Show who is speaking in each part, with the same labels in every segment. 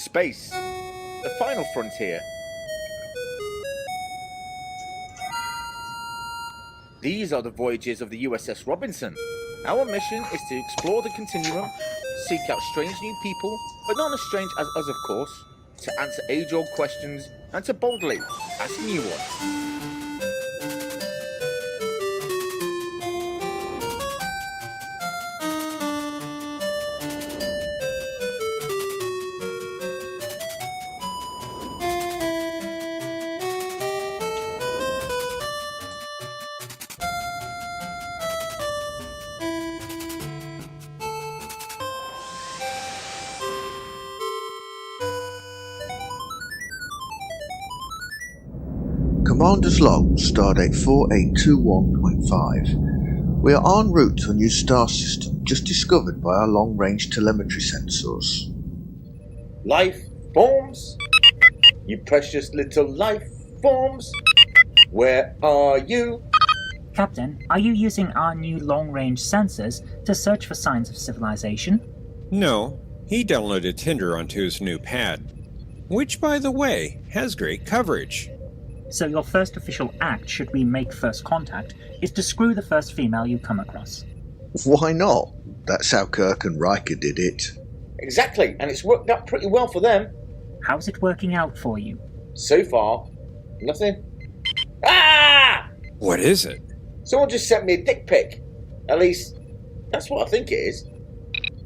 Speaker 1: space, the final frontier. These are the voyages of the USS Robinson. Our mission is to explore the continuum, seek out strange new people, but not as strange as us, of course, to answer age-old questions and to boldly ask new ones.
Speaker 2: Commander's log, stardate 4821.5. We are en route to a new star system just discovered by our long-range telemetry sensors.
Speaker 1: Life forms, you precious little life forms, where are you?
Speaker 3: Captain, are you using our new long-range sensors to search for signs of civilization?
Speaker 4: No, he downloaded Tinder onto his new pad, which, by the way, has great coverage.
Speaker 3: So your first official act, should we make first contact, is to screw the first female you come across.
Speaker 2: Why not? That's how Kirk and Riker did it.
Speaker 1: Exactly, and it's worked out pretty well for them.
Speaker 3: How's it working out for you?
Speaker 1: So far, nothing. Ah!
Speaker 4: What is it?
Speaker 1: Someone just sent me a dick pic. At least, that's what I think it is.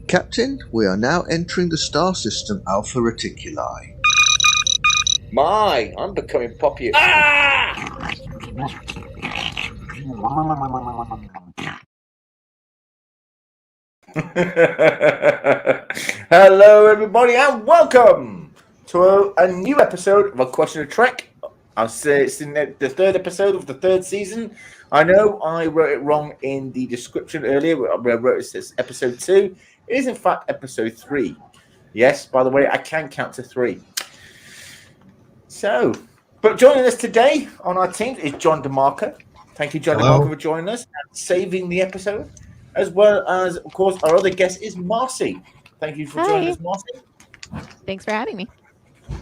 Speaker 2: Captain, we are now entering the star system Alpha Reticuli.
Speaker 1: My, I'm becoming popular. Ah! Hello, everybody, and welcome to a new episode of A Question of Trek. I'll say it's in the third episode of the third season. I know I wrote it wrong in the description earlier. I wrote it says episode 2. It is, in fact, episode 3. Yes, by the way, I can count to 3. So, but joining us today on our team is John DeMarco. Thank you, John DeMarco, for joining us and saving the episode. As well as, of course, our other guest is Marcie. Thank you for joining us, Marcie.
Speaker 5: Thanks for having me.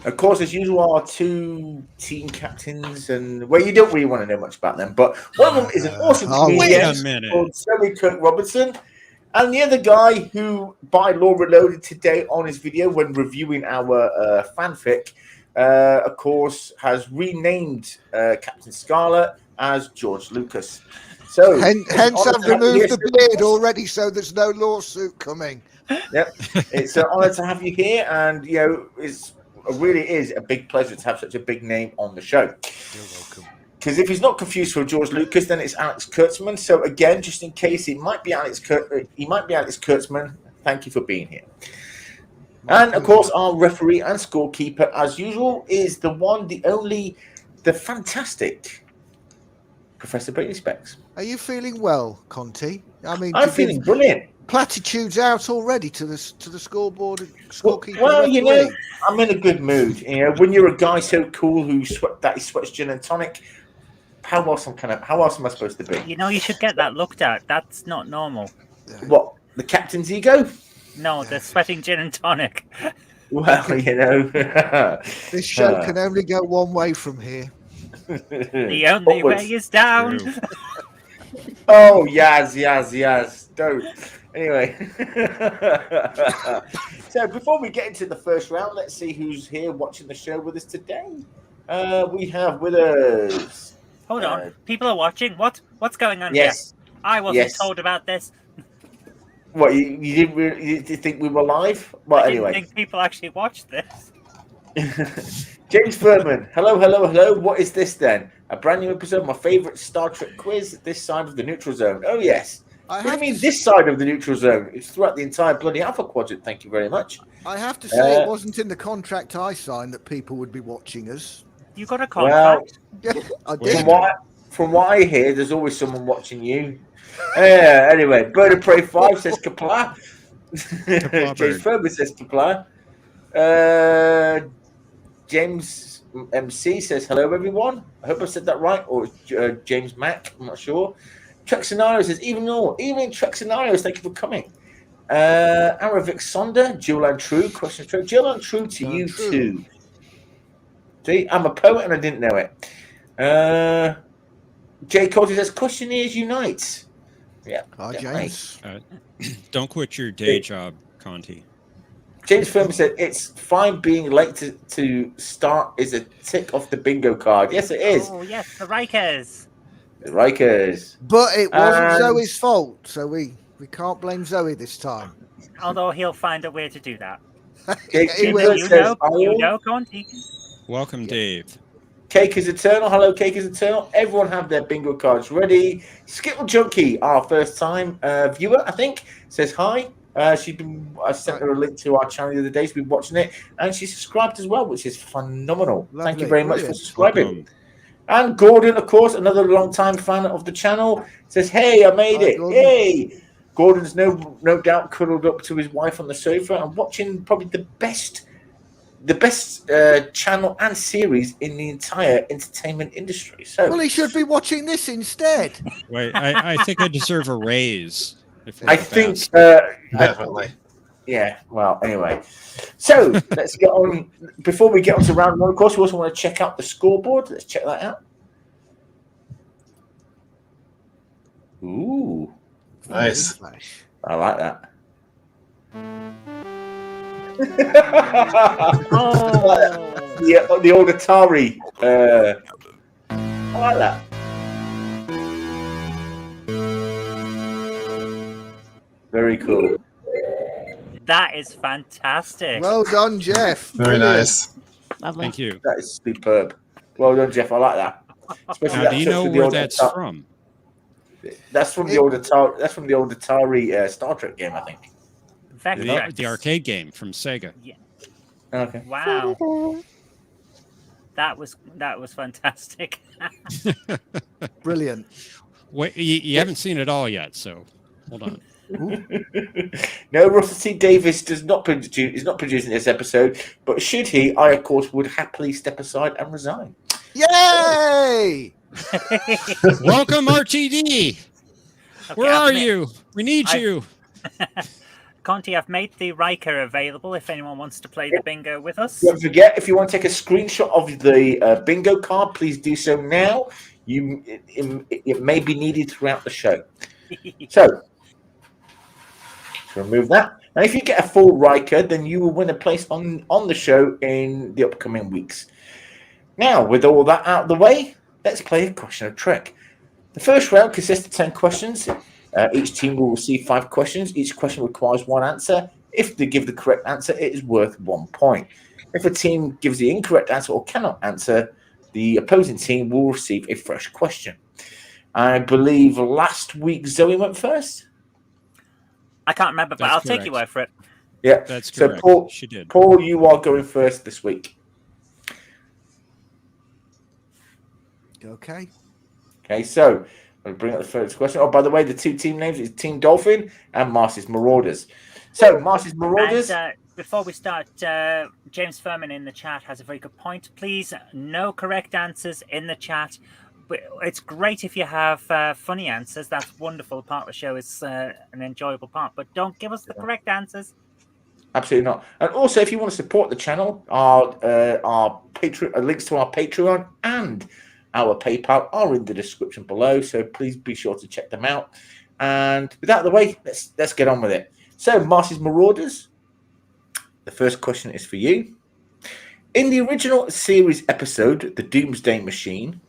Speaker 1: Of course, as usual, our two team captains, and well, you don't really want to know much about them, but one of them is an awesome comedian called Kirk Robinson, and the other guy who, by law, reloaded today on his video when reviewing our fanfic, of course, has renamed Captain Scarlet as George Lucas. So,
Speaker 6: hence I've removed the beard already, so there's no lawsuit coming.
Speaker 1: Yep, it's an honour to have you here, and you know, it really is a big pleasure to have such a big name on the show.
Speaker 6: You're welcome.
Speaker 1: Because if he's not confused for George Lucas, then it's Alex Kurtzman. So again, just in case he might be Alex Kurtzman, thank you for being here. And of course, our referee and scorekeeper, as usual, is the one, the only, the fantastic Professor Brainy Specs.
Speaker 6: Are you feeling well, Conti? I mean,
Speaker 1: I'm feeling brilliant.
Speaker 6: Platitudes out already to the scoreboard scorekeeper.
Speaker 1: Well, you know, I'm in a good mood. You know, when you're a guy so cool who sweats gin and tonic, how else am I supposed to be?
Speaker 7: You know, you should get that looked at. That's not normal.
Speaker 1: What, the captain's ego?
Speaker 7: No, the sweating gin and tonic.
Speaker 1: Well, you know,
Speaker 6: this show can only go one way from here.
Speaker 7: The only way is down.
Speaker 1: Oh, yes. Don't. Anyway, so before we get into the first round, let's see who's here watching the show with us today. We have with us.
Speaker 7: Hold on, people are watching. What's going on
Speaker 1: here?
Speaker 7: I wasn't told about this.
Speaker 1: What, you didn't think we were live? Well, anyway,
Speaker 7: I didn't think people actually watched this.
Speaker 1: James Furman, hello. What is this then? A brand new episode of my favourite Star Trek quiz, this side of the neutral zone. Oh yes. What do you mean this side of the neutral zone? It's throughout the entire bloody Alpha Quadrant. Thank you very much.
Speaker 6: I have to say, it wasn't in the contract I signed that people would be watching us.
Speaker 7: You got a contract?
Speaker 6: Well, I did.
Speaker 1: From what I hear, there's always someone watching you. Anyway, Bird of Prey 5 says Kapla. James Furman says Kapla. James MC says hello, everyone. I hope I said that right, or James Mack. I'm not sure. Trek Scenarios says evening Trek Scenarios. Thank you for coming. Aravic Sonder, dual and true. Question true. Dual and true to you too. See, I'm a poet and I didn't know it. Jay Cody says, Questionnaires Unite. Yeah.
Speaker 6: Hi, James.
Speaker 4: Don't quit your day job, Conti.
Speaker 1: James Firman said, it's fine being late to start is a tick off the bingo card. Yes, it is.
Speaker 7: Oh, yes, the Rikers.
Speaker 1: The Rikers.
Speaker 6: But it wasn't Zoe's fault, so we can't blame Zoe this time.
Speaker 7: Although he'll find a way to do that.
Speaker 1: You
Speaker 7: know, Conti.
Speaker 4: Welcome, Dave.
Speaker 1: Cake is Eternal. Hello, Cake is Eternal. Everyone have their bingo cards ready. Skittle Junkie, our first time viewer, I think, says hi. I sent her a link to our channel the other day. She's been watching it, and she subscribed as well, which is phenomenal.
Speaker 6: Lovely.
Speaker 1: Thank you very much for subscribing. And Gordon, of course, another long-time fan of the channel, says, "Hey, I made it!
Speaker 6: Gordon.
Speaker 1: Yay!" Gordon's no doubt cuddled up to his wife on the sofa and watching probably the best channel and series in the entire entertainment industry. So,
Speaker 6: well, he should be watching this instead.
Speaker 4: Wait, I think I deserve a raise.
Speaker 1: I think
Speaker 5: definitely.
Speaker 1: Yeah. Well, anyway, so let's get on. Before we get on to round one, of course, we also want to check out the scoreboard. Let's check that out. Ooh,
Speaker 5: Nice.
Speaker 1: I like that. The old Atari. I like that. Very cool.
Speaker 7: That is fantastic.
Speaker 6: Well done, Jeff.
Speaker 5: Very nice.
Speaker 8: Lovely.
Speaker 4: Thank you.
Speaker 1: That is superb. Well done, Jeff. I like that. Especially
Speaker 4: Now,
Speaker 1: that
Speaker 4: do you
Speaker 1: touch
Speaker 4: know
Speaker 1: with the
Speaker 4: where
Speaker 1: old
Speaker 4: that's
Speaker 1: Atari.
Speaker 4: from?
Speaker 1: That's from the old Atari. That's from the old Atari Star Trek game, I think.
Speaker 4: The arcade game from Sega.
Speaker 7: Yeah.
Speaker 1: Okay.
Speaker 7: Wow. That was fantastic.
Speaker 6: Brilliant.
Speaker 4: Wait, you haven't seen it all yet, so hold on.
Speaker 1: No, Russell T. Davis is not producing this episode, but should he, I of course would happily step aside and resign.
Speaker 6: Yay!
Speaker 4: Welcome, RTD. Where are you? We need you.
Speaker 7: Conti, I've made the Riker available if anyone wants to play the bingo with us.
Speaker 1: Don't forget, if you want to take a screenshot of the bingo card, please do so now. It may be needed throughout the show. So remove that. And if you get a full Riker, then you will win a place on the show in the upcoming weeks. Now, with all that out of the way, let's play a question of Trek. The first round consists of 10 questions. Each team will receive 5 questions. Each question requires 1 answer. If they give the correct answer, it is worth 1 point. If a team gives the incorrect answer or cannot answer, the opposing team will receive a fresh question. I believe last week Zoe went first.
Speaker 7: I can't remember, but I'll take your word for it.
Speaker 1: Yeah,
Speaker 4: that's correct.
Speaker 1: So
Speaker 4: She did.
Speaker 1: Paul, you are going first this week.
Speaker 6: Okay.
Speaker 1: Okay, so I'll bring up the first question. Oh, by the way, the 2 team names is Team Dolphin and Marcie's Marauders. So Marcie's Marauders.
Speaker 7: And, before we start, James Furman in the chat has a very good point. Please, no correct answers in the chat. It's great if you have funny answers. That's wonderful. Part of the show is an enjoyable part. But don't give us the correct answers.
Speaker 1: Absolutely not. And also, if you want to support the channel, our Patreon links to our Patreon and our PayPal are in the description below. So please be sure to check them out. And with that out of the way, let's get on with it. So, Marcie's Marauders. The first question is for you. In the original series episode, The Doomsday Machine,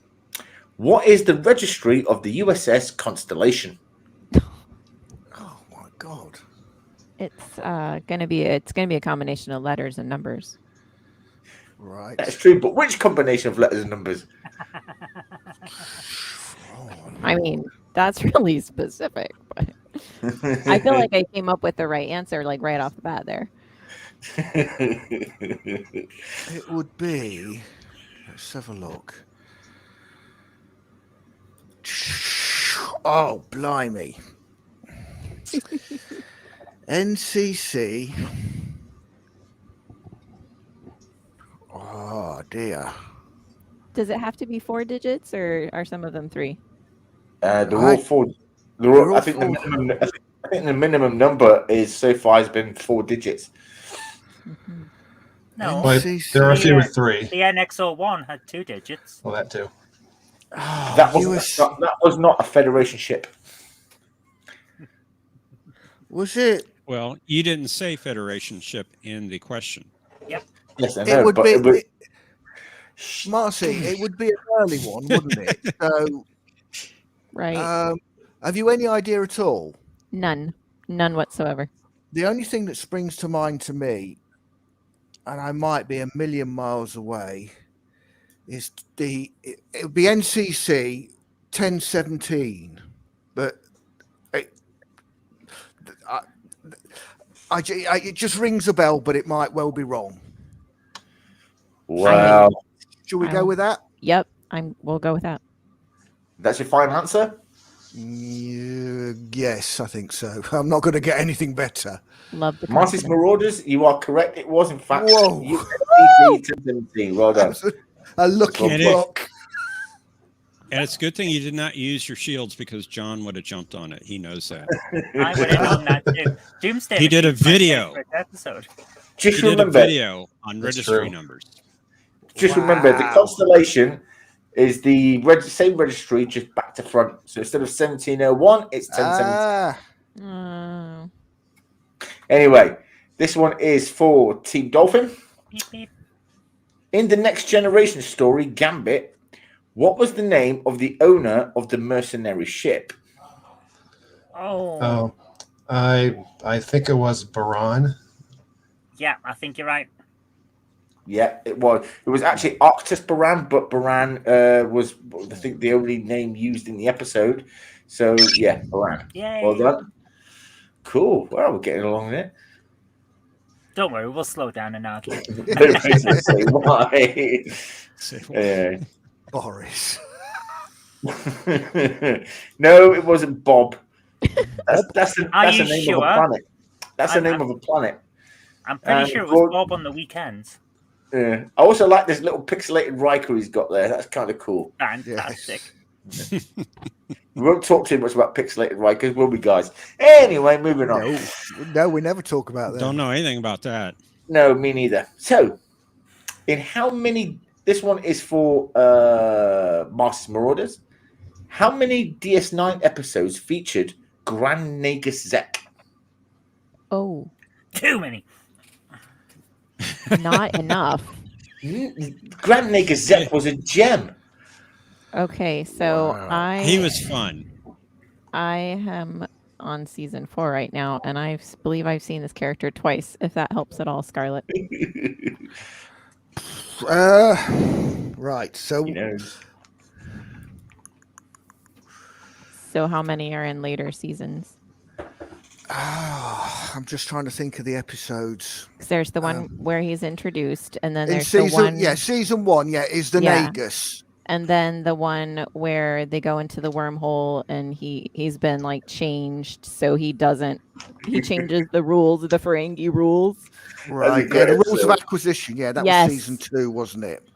Speaker 1: what is the registry of the USS Constellation?
Speaker 6: Oh my God!
Speaker 8: It's gonna be a combination of letters and numbers.
Speaker 6: Right.
Speaker 1: That's true, but which combination of letters and numbers?
Speaker 8: I mean, that's really specific, but I feel like I came up with the right answer, like right off the bat there.
Speaker 6: It would be. Let's have a look. Oh, blimey. NCC. Oh, dear.
Speaker 8: Does it have to be 4 digits, or are some of them 3?
Speaker 1: They're all 4. I think think the minimum number is so far has been 4 digits.
Speaker 7: No,
Speaker 5: But there are a few with 3.
Speaker 7: the NXO-1 had 2 digits.
Speaker 5: Well, that too.
Speaker 1: That was not a Federation ship.
Speaker 6: Was it?
Speaker 4: Well, you didn't say Federation ship in the question.
Speaker 7: Yep.
Speaker 1: Yes, I know.
Speaker 6: It would
Speaker 1: but
Speaker 6: be. Marcie, it would be an early one, wouldn't it? So,
Speaker 8: Right.
Speaker 6: have you any idea at all?
Speaker 8: None whatsoever.
Speaker 6: The only thing that springs to mind to me, and I might be a million miles away, is it would be NCC 1017, but it just rings a bell, but it might well be wrong.
Speaker 1: Wow.
Speaker 6: Should we go with that?
Speaker 8: Yep, we'll go with that.
Speaker 1: That's your final answer?
Speaker 6: Yes, I think so. I'm not going to get anything better.
Speaker 8: Love the
Speaker 1: Marcie's Marauders, you are correct. It was, in fact,
Speaker 6: Whoa.
Speaker 1: USC-1017. Well done.
Speaker 6: A lucky block.
Speaker 4: And it's a good thing you did not use your shields because John would have jumped on it. He knows that.
Speaker 7: I would have done that too. Doomsday.
Speaker 4: He did a
Speaker 7: Machine's my
Speaker 4: video.
Speaker 7: favorite episode.
Speaker 1: Just
Speaker 4: He did a
Speaker 1: remember,
Speaker 4: video on registry numbers.
Speaker 1: Just remember, the Constellation is the same registry, just back to front. So instead of 1701, it's 1017. Anyway, this one is for Team Dolphin.
Speaker 7: Beep, beep.
Speaker 1: In the Next Generation story, Gambit, what was the name of the owner of the mercenary ship?
Speaker 7: Oh.
Speaker 5: I think it was Baran.
Speaker 7: Yeah, I think you're right.
Speaker 1: Yeah, it was. It was actually Arctus Baran, but Baran was, I think, the only name used in the episode. So, yeah, Baran.
Speaker 7: Yay.
Speaker 1: Well done. Cool. Well, we're getting along there.
Speaker 7: Don't worry, we'll slow down and argue.
Speaker 1: No reason to say why.
Speaker 6: Boris.
Speaker 1: No, it wasn't Bob. That's the name
Speaker 7: sure?
Speaker 1: of a planet. That's the name of a planet.
Speaker 7: I'm pretty sure it was Bob on the weekends.
Speaker 1: Yeah. I also like this little pixelated Riker he's got there. That's kind of cool.
Speaker 7: Fantastic.
Speaker 1: We won't talk too much about pixelated Rikers, will we, guys? Anyway, moving on.
Speaker 6: No, we never talk about that.
Speaker 4: Don't know anything about that.
Speaker 1: No, me neither. So, in how many? This one is for Marcie's Marauders. How many DS9 episodes featured Grand Nagus Zepp?
Speaker 8: Oh,
Speaker 7: too many.
Speaker 8: Not enough.
Speaker 1: Grand Nagus Zepp was a gem.
Speaker 8: Okay, so
Speaker 4: He was fun.
Speaker 8: I am on season 4 right now, and I believe I've seen this character twice. If that helps at all, Scarlet.
Speaker 6: Right. So,
Speaker 8: so how many are in later seasons?
Speaker 6: I'm just trying to think of the episodes.
Speaker 8: Because there's the one where he's introduced, and then there's
Speaker 6: season,
Speaker 8: the one.
Speaker 6: Yeah, season 1. Yeah, is the Nagus.
Speaker 8: And then the one where they go into the wormhole and he's been like changed, so he changes the rules, the Ferengi rules.
Speaker 6: Right. Yeah, the rules of acquisition. Yeah, that was season 2, wasn't it?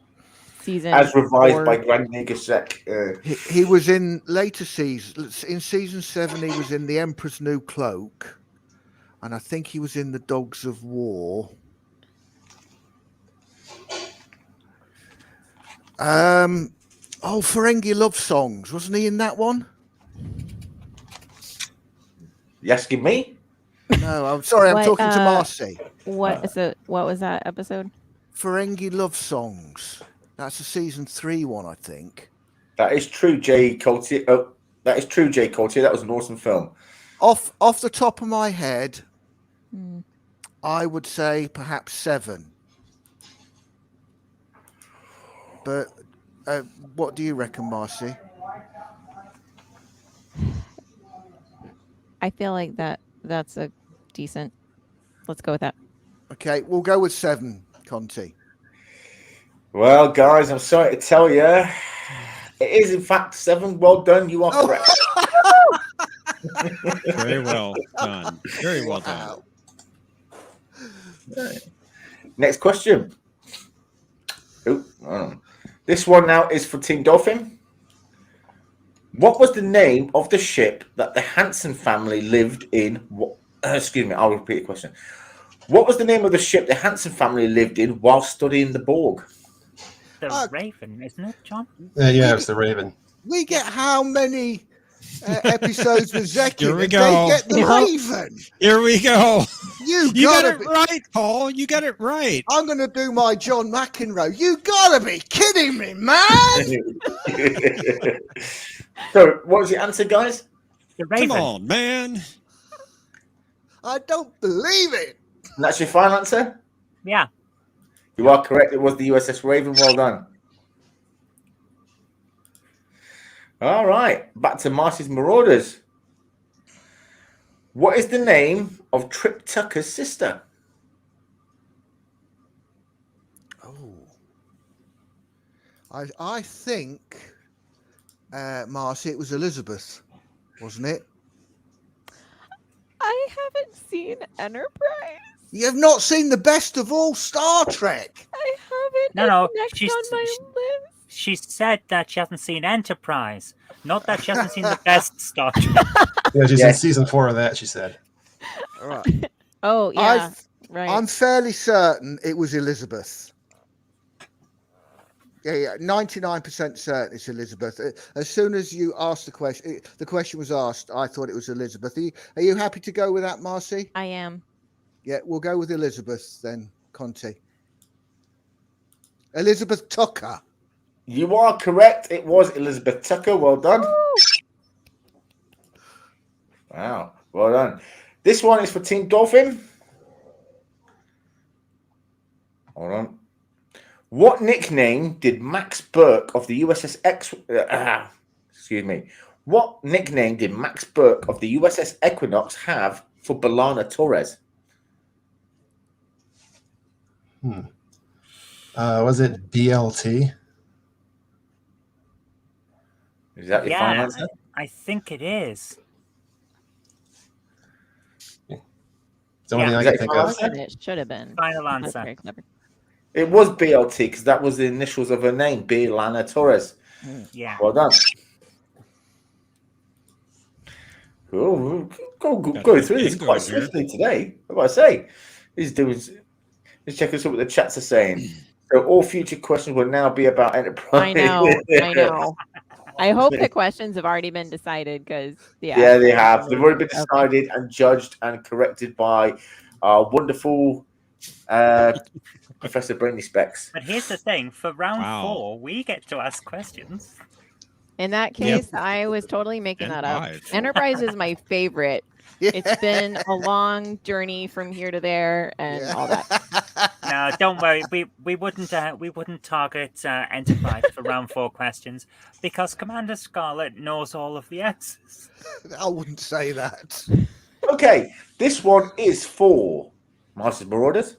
Speaker 1: As revised by Grand Nagus Zepp.
Speaker 6: He was in later seasons. In season 7, he was in the Emperor's New Cloak, and I think he was in the Dogs of War. Ferengi Love Songs, wasn't he in that one?
Speaker 1: You asking me?
Speaker 6: No, I'm sorry. I'm talking to Marcie.
Speaker 8: What is it? What was that episode?
Speaker 6: Ferengi Love Songs. That's a season 3 one, I think.
Speaker 1: That is true, Jay Coultier. Oh, that is true, Jay Coultier. That was an awesome film.
Speaker 6: Off the top of my head, I would say perhaps 7. But what do you reckon, Marcie?
Speaker 8: I feel like that's a decent. Let's go with that.
Speaker 6: Okay, we'll go with 7, Conti.
Speaker 1: Well, guys, I'm sorry to tell you, it is in fact 7. Well done. You are correct.
Speaker 4: Very well done. Very well done.
Speaker 1: Next question. This one now is for Team Dolphin. What was the name of the ship that the Hanson family lived in? Excuse me, I'll repeat the question. What was the name of the ship the Hanson family lived in while studying the Borg?
Speaker 7: The Raven, isn't it, John?
Speaker 5: Yeah, it's the Raven.
Speaker 6: We get how many episodes with Zeki?
Speaker 4: Here we
Speaker 6: and
Speaker 4: go.
Speaker 6: They get the Raven.
Speaker 4: Here we go.
Speaker 6: You
Speaker 4: got it right, Paul. You got it right.
Speaker 6: I'm going to do my John McEnroe. You got to be kidding me, man.
Speaker 1: So, what was the answer, guys?
Speaker 7: The Raven.
Speaker 4: Come on, man.
Speaker 6: I don't believe it.
Speaker 1: And that's your final answer?
Speaker 7: Yeah.
Speaker 1: You are correct. It was the USS Raven. Well done. All right. Back to Marcie's Marauders. What is the name of Trip Tucker's sister?
Speaker 6: Oh. I think, Marcie, it was Elizabeth, wasn't it?
Speaker 8: I haven't seen Enterprise.
Speaker 6: You have not seen the best of all Star Trek.
Speaker 8: I haven't.
Speaker 7: No,
Speaker 8: Next
Speaker 7: she's-
Speaker 8: on my list.
Speaker 7: She said that she hasn't seen Enterprise, not that she hasn't seen the best Star Trek.
Speaker 5: Yeah, she's
Speaker 1: Yeah.
Speaker 5: in season 4 of that, she said.
Speaker 6: All right.
Speaker 8: Oh yeah, right.
Speaker 6: I'm fairly certain it was Elizabeth. Yeah, 99% certain it's Elizabeth. As soon as you asked the question was asked, I thought it was Elizabeth. Are you happy to go with that, Marcie?
Speaker 8: I am.
Speaker 6: Yeah, we'll go with Elizabeth then, Conti. Elizabeth Tucker.
Speaker 1: You are correct. It was Elizabeth Tucker. Well done. Wow. Well done. This one is for Team Dolphin. Hold on. What nickname did Max Burke of the USS What nickname did Max Burke of the USS Equinox have for B'Elanna Torres?
Speaker 5: Was it BLT?
Speaker 1: Is that your final answer?
Speaker 7: I think it is.
Speaker 5: It's the only thing I can think of.
Speaker 8: It should have been.
Speaker 7: Final
Speaker 8: That's
Speaker 7: answer.
Speaker 8: very clever.
Speaker 1: It was BLT because that was the initials of her name, B'Elanna Torres.
Speaker 7: Yeah.
Speaker 1: Well done. Cool. Go through this quite swiftly today. What do I say? Let's check us out what the chats are saying. So all future questions will now be about Enterprise.
Speaker 8: I know. I hope the questions have already been decided because
Speaker 1: Yeah, they have. They've already been decided and judged and corrected by our wonderful Professor Brainy Specs.
Speaker 7: But here's the thing: for round 4, we get to ask questions.
Speaker 8: In that case, I was totally making that up. Enterprise is my favorite. It's been a long journey from here to there and all that.
Speaker 7: No, don't worry. We wouldn't target Enterprise for round 4 questions because Commander Scarlet knows all of the answers.
Speaker 6: I wouldn't say that.
Speaker 1: Okay, this one is for Marcie's Marauders.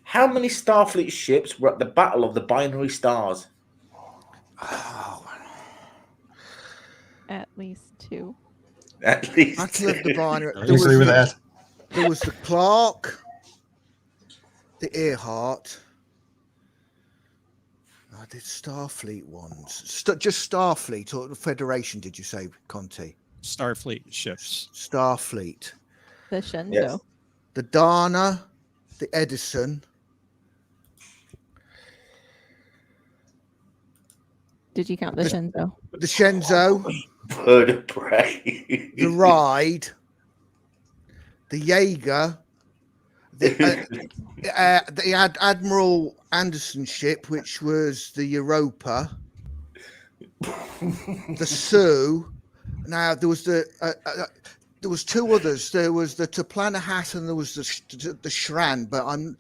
Speaker 1: How many Starfleet ships were at the Battle of the Binary Stars?
Speaker 8: At least 2.
Speaker 1: At least.
Speaker 6: Battle of the Binary.
Speaker 5: I agree with that.
Speaker 6: There was the Clark, the Earhart. I did Starfleet ones. Just Starfleet or the Federation, did you say, Conti?
Speaker 4: Starfleet ships.
Speaker 6: Starfleet.
Speaker 8: The Shenzhou.
Speaker 1: Yes.
Speaker 6: The Dana, the Edison.
Speaker 8: Did you count the Shenzhou?
Speaker 6: The Shenzhou.
Speaker 1: Bird of prey.
Speaker 6: The Ride. The Jaeger. The Admiral Anderson ship, which was the Europa. The Sioux. Now there was there was 2 others. There was the Toplanahat and there was the Shran, but I'm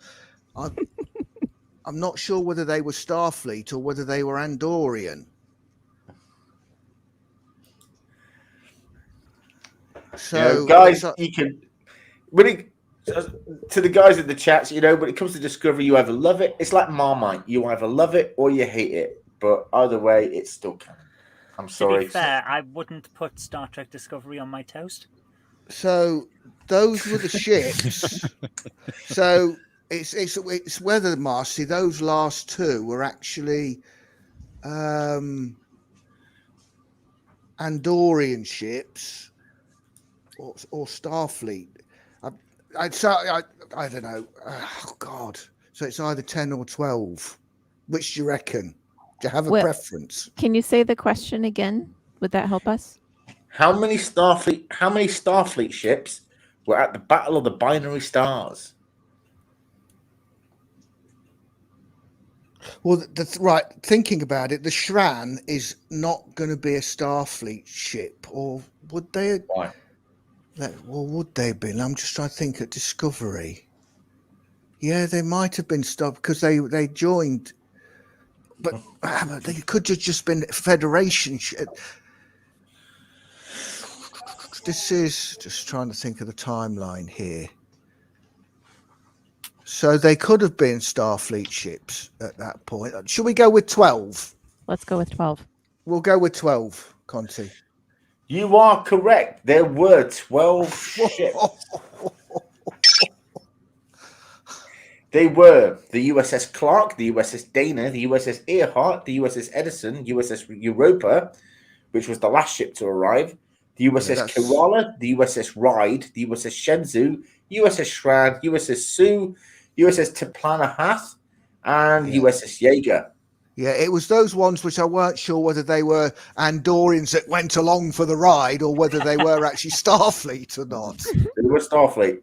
Speaker 6: not sure whether they were Starfleet or whether they were Andorian. So,
Speaker 1: guys, you can to the guys in the chats, when it comes to Discovery, you either love it. It's like Marmite. You either love it or you hate it. But either way, it's still canon. I'm sorry.
Speaker 7: To be fair, I wouldn't put Star Trek Discovery on my toast.
Speaker 6: So those were the ships. So it's whether, Marcie, those last 2 were actually Andorian ships or Starfleet. I don't know. Oh God! So it's either 10 or 12. Which do you reckon? Do you have a preference?
Speaker 8: Can you say the question again? Would that help us?
Speaker 1: How many Starfleet ships were at the Battle of the Binary Stars?
Speaker 6: Well, right. Thinking about it, the Shran is not going to be a Starfleet ship, or would they?
Speaker 1: Why?
Speaker 6: Well, would they have been? I'm just trying to think at Discovery. Yeah, they might have been stopped because they joined, but they could have just been Federation ship. This is just trying to think of the timeline here. So they could have been Starfleet ships at that point. Should we go with 12?
Speaker 8: Let's go with 12.
Speaker 6: We'll go with 12, Conti.
Speaker 1: You are correct. There were 12 ships. They were the USS Clark, the USS Dana, the USS Earhart, the USS Edison, USS Europa, which was the last ship to arrive, the USS Kerala, the USS Ride, the USS Shenzhou, USS Shroud, USS Sioux, USS Teplanahath, and USS Jaeger.
Speaker 6: Yeah, it was those ones which I weren't sure whether they were Andorians that went along for the ride or whether they were actually Starfleet or not.
Speaker 1: They were Starfleet.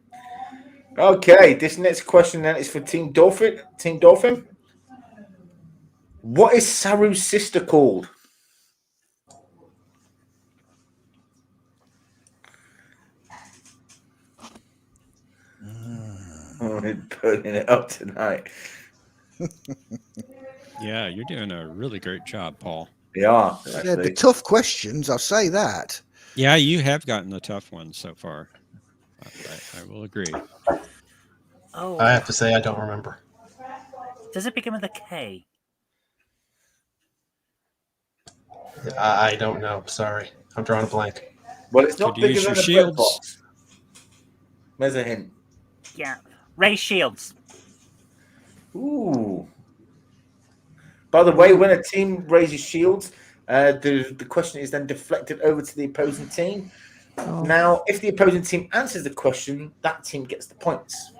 Speaker 1: Okay, this next question then is for Team Dolphin. Team Dolphin. What is Saru's sister called? Oh, we're putting it up tonight.
Speaker 4: Yeah, you're doing a really great job, Paul.
Speaker 1: Yeah,
Speaker 6: the tough questions, I'll say that.
Speaker 4: Yeah, you have gotten the tough ones so far. I will agree.
Speaker 7: Oh,
Speaker 5: I have to say I don't remember.
Speaker 7: Does it begin with a K?
Speaker 5: I don't know. Sorry. I'm drawing a blank.
Speaker 1: Well, it's not
Speaker 4: Could you
Speaker 1: bigger
Speaker 4: use
Speaker 1: than
Speaker 4: your
Speaker 1: a
Speaker 4: shields?
Speaker 1: bread box. There's a hint.
Speaker 7: Yeah. Ray Shields.
Speaker 1: Ooh. By the way, when a team raises shields, the question is then deflected over to the opposing team.
Speaker 8: Oh.
Speaker 1: Now, if the opposing team answers the question, that team gets the points.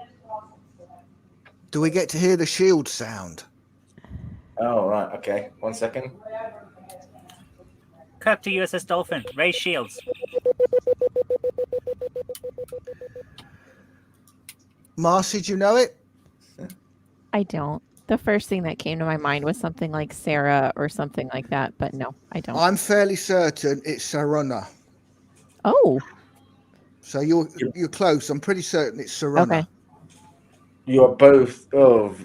Speaker 6: Do we get to hear the shield sound?
Speaker 1: Oh, right. Okay. 1 second.
Speaker 7: Kirk to USS Dolphin. Ray Shields.
Speaker 6: Marcie, do you know it?
Speaker 8: I don't. The first thing that came to my mind was something like Sarah or something like that, but no, I don't.
Speaker 6: I'm fairly certain it's Saruna.
Speaker 8: Oh.
Speaker 6: So you're close. I'm pretty certain it's Saruna.
Speaker 8: Okay.
Speaker 1: You are both. Oh,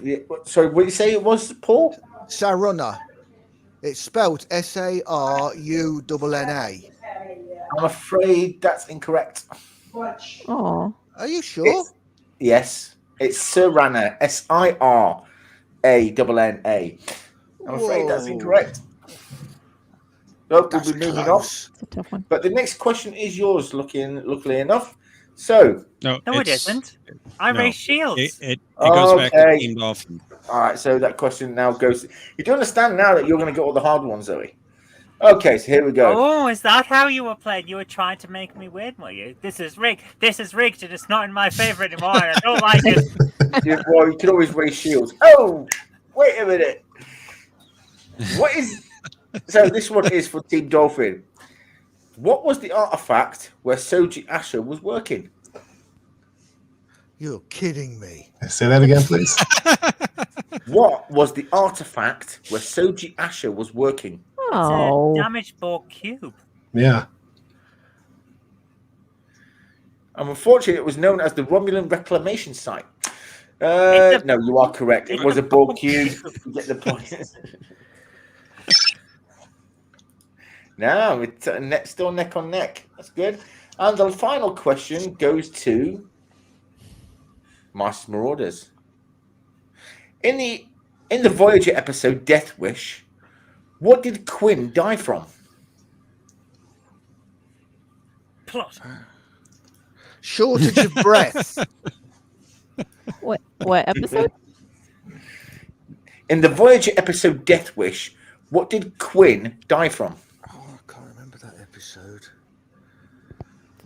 Speaker 1: sorry. What did you say it was, Paul?
Speaker 6: Saruna. It's spelled Sarunna.
Speaker 1: I'm afraid that's incorrect.
Speaker 8: Oh.
Speaker 6: Are you sure?
Speaker 1: Yes. It's Sirana. Sirana. I'm afraid that's incorrect. Well, we'll be moving on.
Speaker 8: It's a tough one.
Speaker 1: But the next question is yours, luckily enough. So,
Speaker 7: No, it isn't. Ray Shields.
Speaker 4: It goes back to Team Dolphin.
Speaker 1: All right, so that question now goes. You do understand now that you're going to get all the hard ones, Zoe? Okay, so here we go.
Speaker 7: Oh, is that how you were playing? You were trying to make me win, were you? This is rigged. This is rigged, and it's not in my favor anymore. And I don't like it.
Speaker 1: Well, you can always raise shields. Oh, wait a minute. What is... So this one is for Team Dolphin. What was the artifact where Soji Asher was working?
Speaker 6: You're kidding me.
Speaker 5: Say that again, please.
Speaker 1: What was the artifact where Soji Asher was working?
Speaker 8: Oh.
Speaker 7: It's a damaged Borg cube.
Speaker 5: Yeah.
Speaker 1: Unfortunately, it was known as the Romulan Reclamation Site. No, you are correct. It was a Borg cube. You get the point. Now it's still neck on neck. That's good. And the final question goes to Marcie's Marauders. In the Voyager episode Death Wish, what did Quinn die from?
Speaker 7: Plot.
Speaker 6: Shortage of breath.
Speaker 8: What episode?
Speaker 1: In the Voyager episode Death Wish, what did Quinn die from?
Speaker 6: Oh, I can't remember that episode.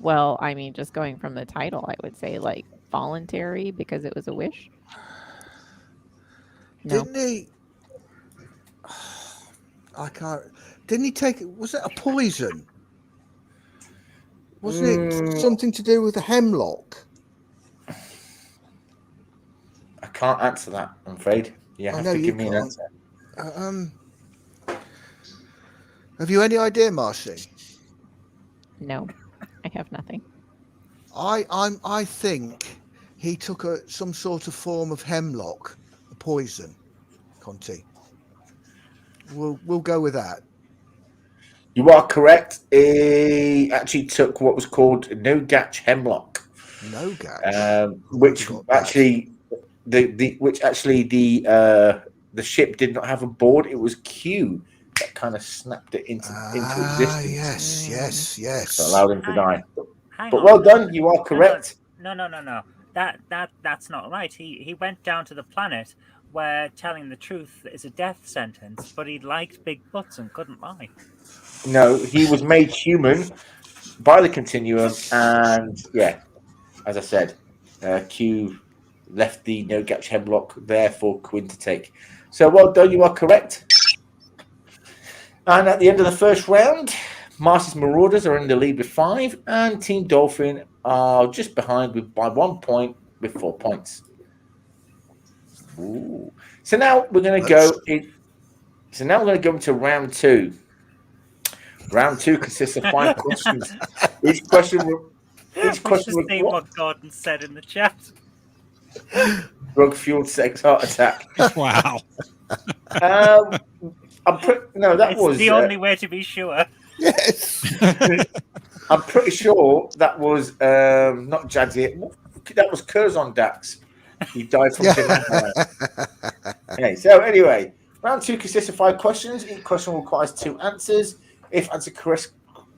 Speaker 8: Well, I mean, just going from the title, I would say like voluntary because it was a wish. No.
Speaker 6: Didn't he? I can't. Didn't he take? Was it a poison? Wasn't it something to do with the hemlock?
Speaker 1: I can't answer that, I'm afraid. You have to give me an answer.
Speaker 6: Have you any idea, Marcie?
Speaker 8: No, I have nothing.
Speaker 6: I think he took some sort of form of hemlock, a poison. Conti. We'll go with that.
Speaker 1: You are correct. He actually took what was called no-gatch hemlock.
Speaker 6: No-gatch,
Speaker 1: which actually the ship did not have aboard. It was Q that kind of snapped it into existence.
Speaker 6: Yes.
Speaker 1: So allowed him to die. But well done. You are correct.
Speaker 7: No. That's not right. He went down to the planet where telling the truth is a death sentence, but he liked big butts and couldn't lie.
Speaker 1: No, he was made human by the Continuum, and yeah, as I said, Q left the no-gatch hemlock there for Quinn to take. So well done, you are correct. And at the end of the first round, Marcie's Marauders are in the lead with 5, and Team Dolphin are just behind by 1 point with 4 points. Ooh. So now we're going to go into round 2. Round 2 consists of 5 questions. Each question will
Speaker 7: see what Gordon said in the chat.
Speaker 1: Drug-fueled sex heart attack.
Speaker 7: It's
Speaker 1: Wow. Was
Speaker 7: the only way to be sure.
Speaker 6: Yes.
Speaker 1: I'm pretty sure that was not Jadzia. That was Curzon Dax. He died from dementia. Okay, so anyway, round 2 consists of 5 questions. Each question requires 2 answers. If answered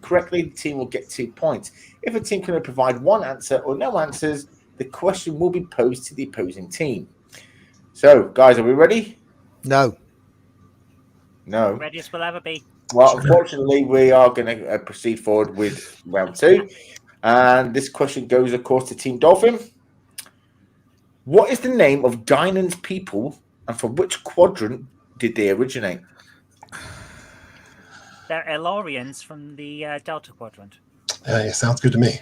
Speaker 1: correctly, the team will get 2 points. If a team can provide 1 answer or no answers, the question will be posed to the opposing team. So, guys, are we ready?
Speaker 6: No.
Speaker 7: Ready as we'll ever be.
Speaker 1: Well, unfortunately, we are going to proceed forward with round 2. And this question goes, of course, to Team Dolphin. What is the name of Guinan's people, and from which quadrant did they originate?
Speaker 7: They're Elorians from the Delta Quadrant.
Speaker 5: Yeah, sounds good to me.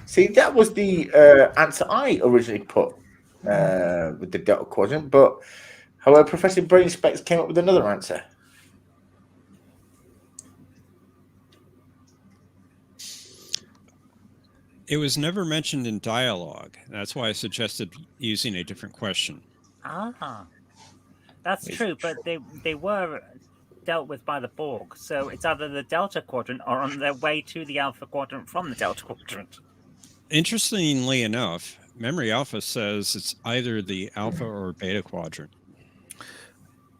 Speaker 1: See, that was the answer I originally put with the Delta Quadrant, but however, Professor Brainy Specs came up with another answer.
Speaker 4: It was never mentioned in dialogue. That's why I suggested using a different question.
Speaker 7: That's true, but they were dealt with by the Borg, so it's either the Delta Quadrant or on their way to the Alpha Quadrant from the Delta Quadrant.
Speaker 4: Interestingly enough, Memory Alpha says it's either the Alpha or Beta Quadrant.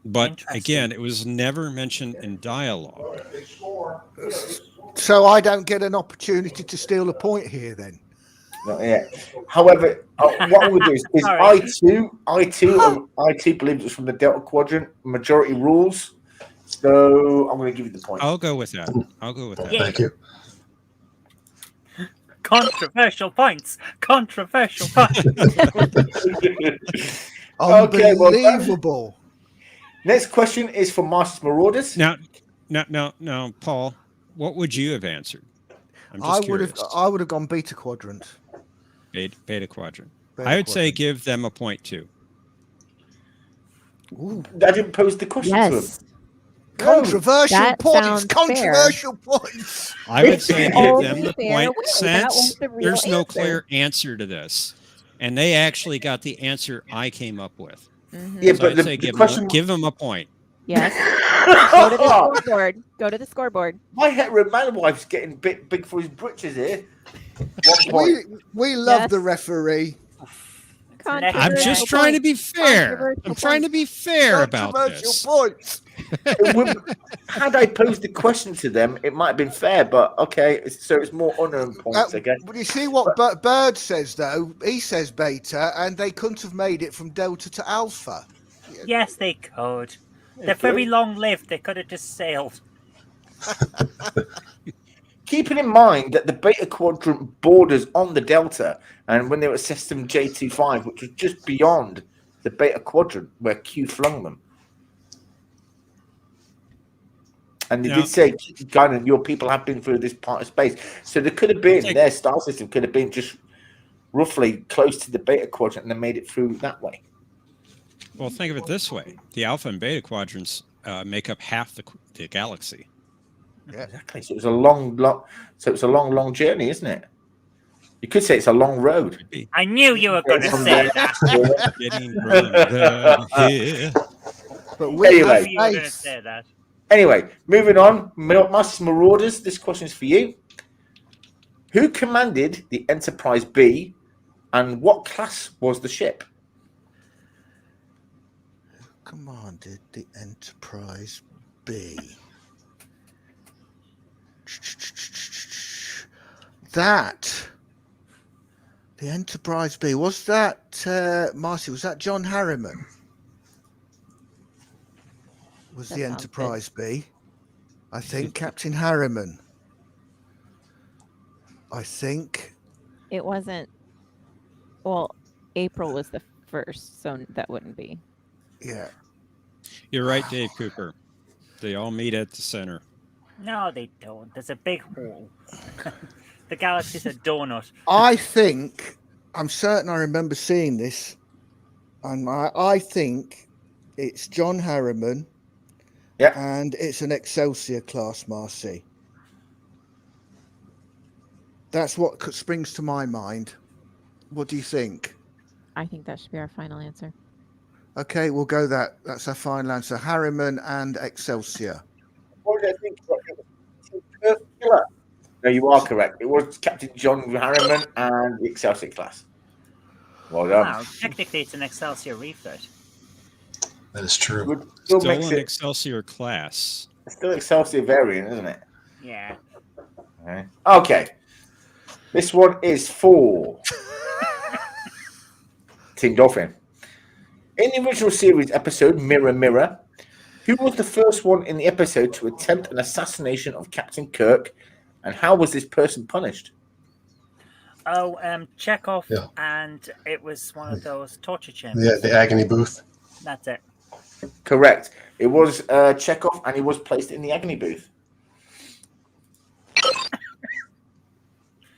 Speaker 4: But again, it was never mentioned in dialogue.
Speaker 6: So I don't get an opportunity to steal a point here then?
Speaker 1: Not yet. However, what I would do is I too believe it was from the Delta Quadrant. Majority rules. So I'm going to give you the point.
Speaker 4: I'll go with that.
Speaker 7: Yeah.
Speaker 5: Thank you.
Speaker 7: Controversial points.
Speaker 1: Okay,
Speaker 6: unbelievable.
Speaker 1: Next question is for Marcie's Marauders.
Speaker 4: Now, Paul, what would you have answered?
Speaker 6: I would have gone Beta Quadrant.
Speaker 4: Beta Quadrant. I would say give them a point too.
Speaker 1: Ooh. I didn't pose the question to him.
Speaker 6: Controversial points. Controversial points.
Speaker 4: I would say give them the point since there's no clear answer to this, and they actually got the answer I came up with.
Speaker 8: Mm-hmm.
Speaker 1: Yeah,
Speaker 4: so
Speaker 1: but
Speaker 4: I'd say give them a point.
Speaker 8: Yes. Go to the scoreboard. Go to the scoreboard.
Speaker 1: My hetero wife's getting big for his britches here. 1 point.
Speaker 6: We love the referee.
Speaker 4: I'm just trying to be fair. I'm trying to be fair about this.
Speaker 6: Points.
Speaker 1: Had I posed the question to them, it might have been fair, but okay, so it's more unearned points, I guess.
Speaker 6: But you see what Bird says, though? He says Beta, and they couldn't have made it from Delta to Alpha.
Speaker 7: Yes, they could. They're very long-lived. They could have just sailed.
Speaker 1: keeping in mind that the Beta Quadrant borders on the Delta, and when they were at System J25, which was just beyond the Beta Quadrant where Q flung them. And they did say, Guinan, your people have been through this part of space. So there could have been, their star system could have been just roughly close to the Beta Quadrant, and they made it through that way.
Speaker 4: Well, think of it this way. The Alpha and Beta Quadrants make up half the galaxy.
Speaker 1: Yeah, exactly. So it was a long journey, isn't it? You could say it's a long road.
Speaker 7: I knew you were going to say that.
Speaker 6: But
Speaker 1: anyway,
Speaker 7: you were going to say that.
Speaker 1: Anyway, moving on. Master Marauders, this question is for you. Who commanded the Enterprise B, and what class was the ship?
Speaker 6: Who commanded the Enterprise B? The Enterprise B, was that Marcie? Was that John Harriman? Was the Enterprise B? I think Captain Harriman. I think
Speaker 8: it wasn't. Well, April was the first, so that wouldn't be.
Speaker 6: Yeah,
Speaker 4: you're right, Dave Cooper. They all meet at the center.
Speaker 7: No, they don't. There's a big hole. The galaxy's a donut.
Speaker 6: I'm certain I remember seeing this, and I think it's John Harriman.
Speaker 1: Yeah,
Speaker 6: and it's an Excelsior class, Marcie. That's what springs to my mind. What do you think?
Speaker 8: I think that should be our final answer.
Speaker 6: Okay, we'll go that. That's our final answer. Harriman and Excelsior.
Speaker 1: What did I think? No, you are correct. It was Captain John Harriman and the Excelsior class. Well done.
Speaker 7: Wow, technically it's an Excelsior refit.
Speaker 5: That is true.
Speaker 4: Still an Excelsior class.
Speaker 1: It's still Excelsior variant, isn't it?
Speaker 7: Yeah.
Speaker 1: Okay. This one is for Team Dolphin. In the original series episode Mirror Mirror, who was the first one in the episode to attempt an assassination of Captain Kirk, and how was this person punished?
Speaker 7: Oh, Chekhov, and it was one of those torture chambers.
Speaker 5: Yeah, the agony booth.
Speaker 7: That's it.
Speaker 1: Correct. It was Chekhov, and he was placed in the agony booth.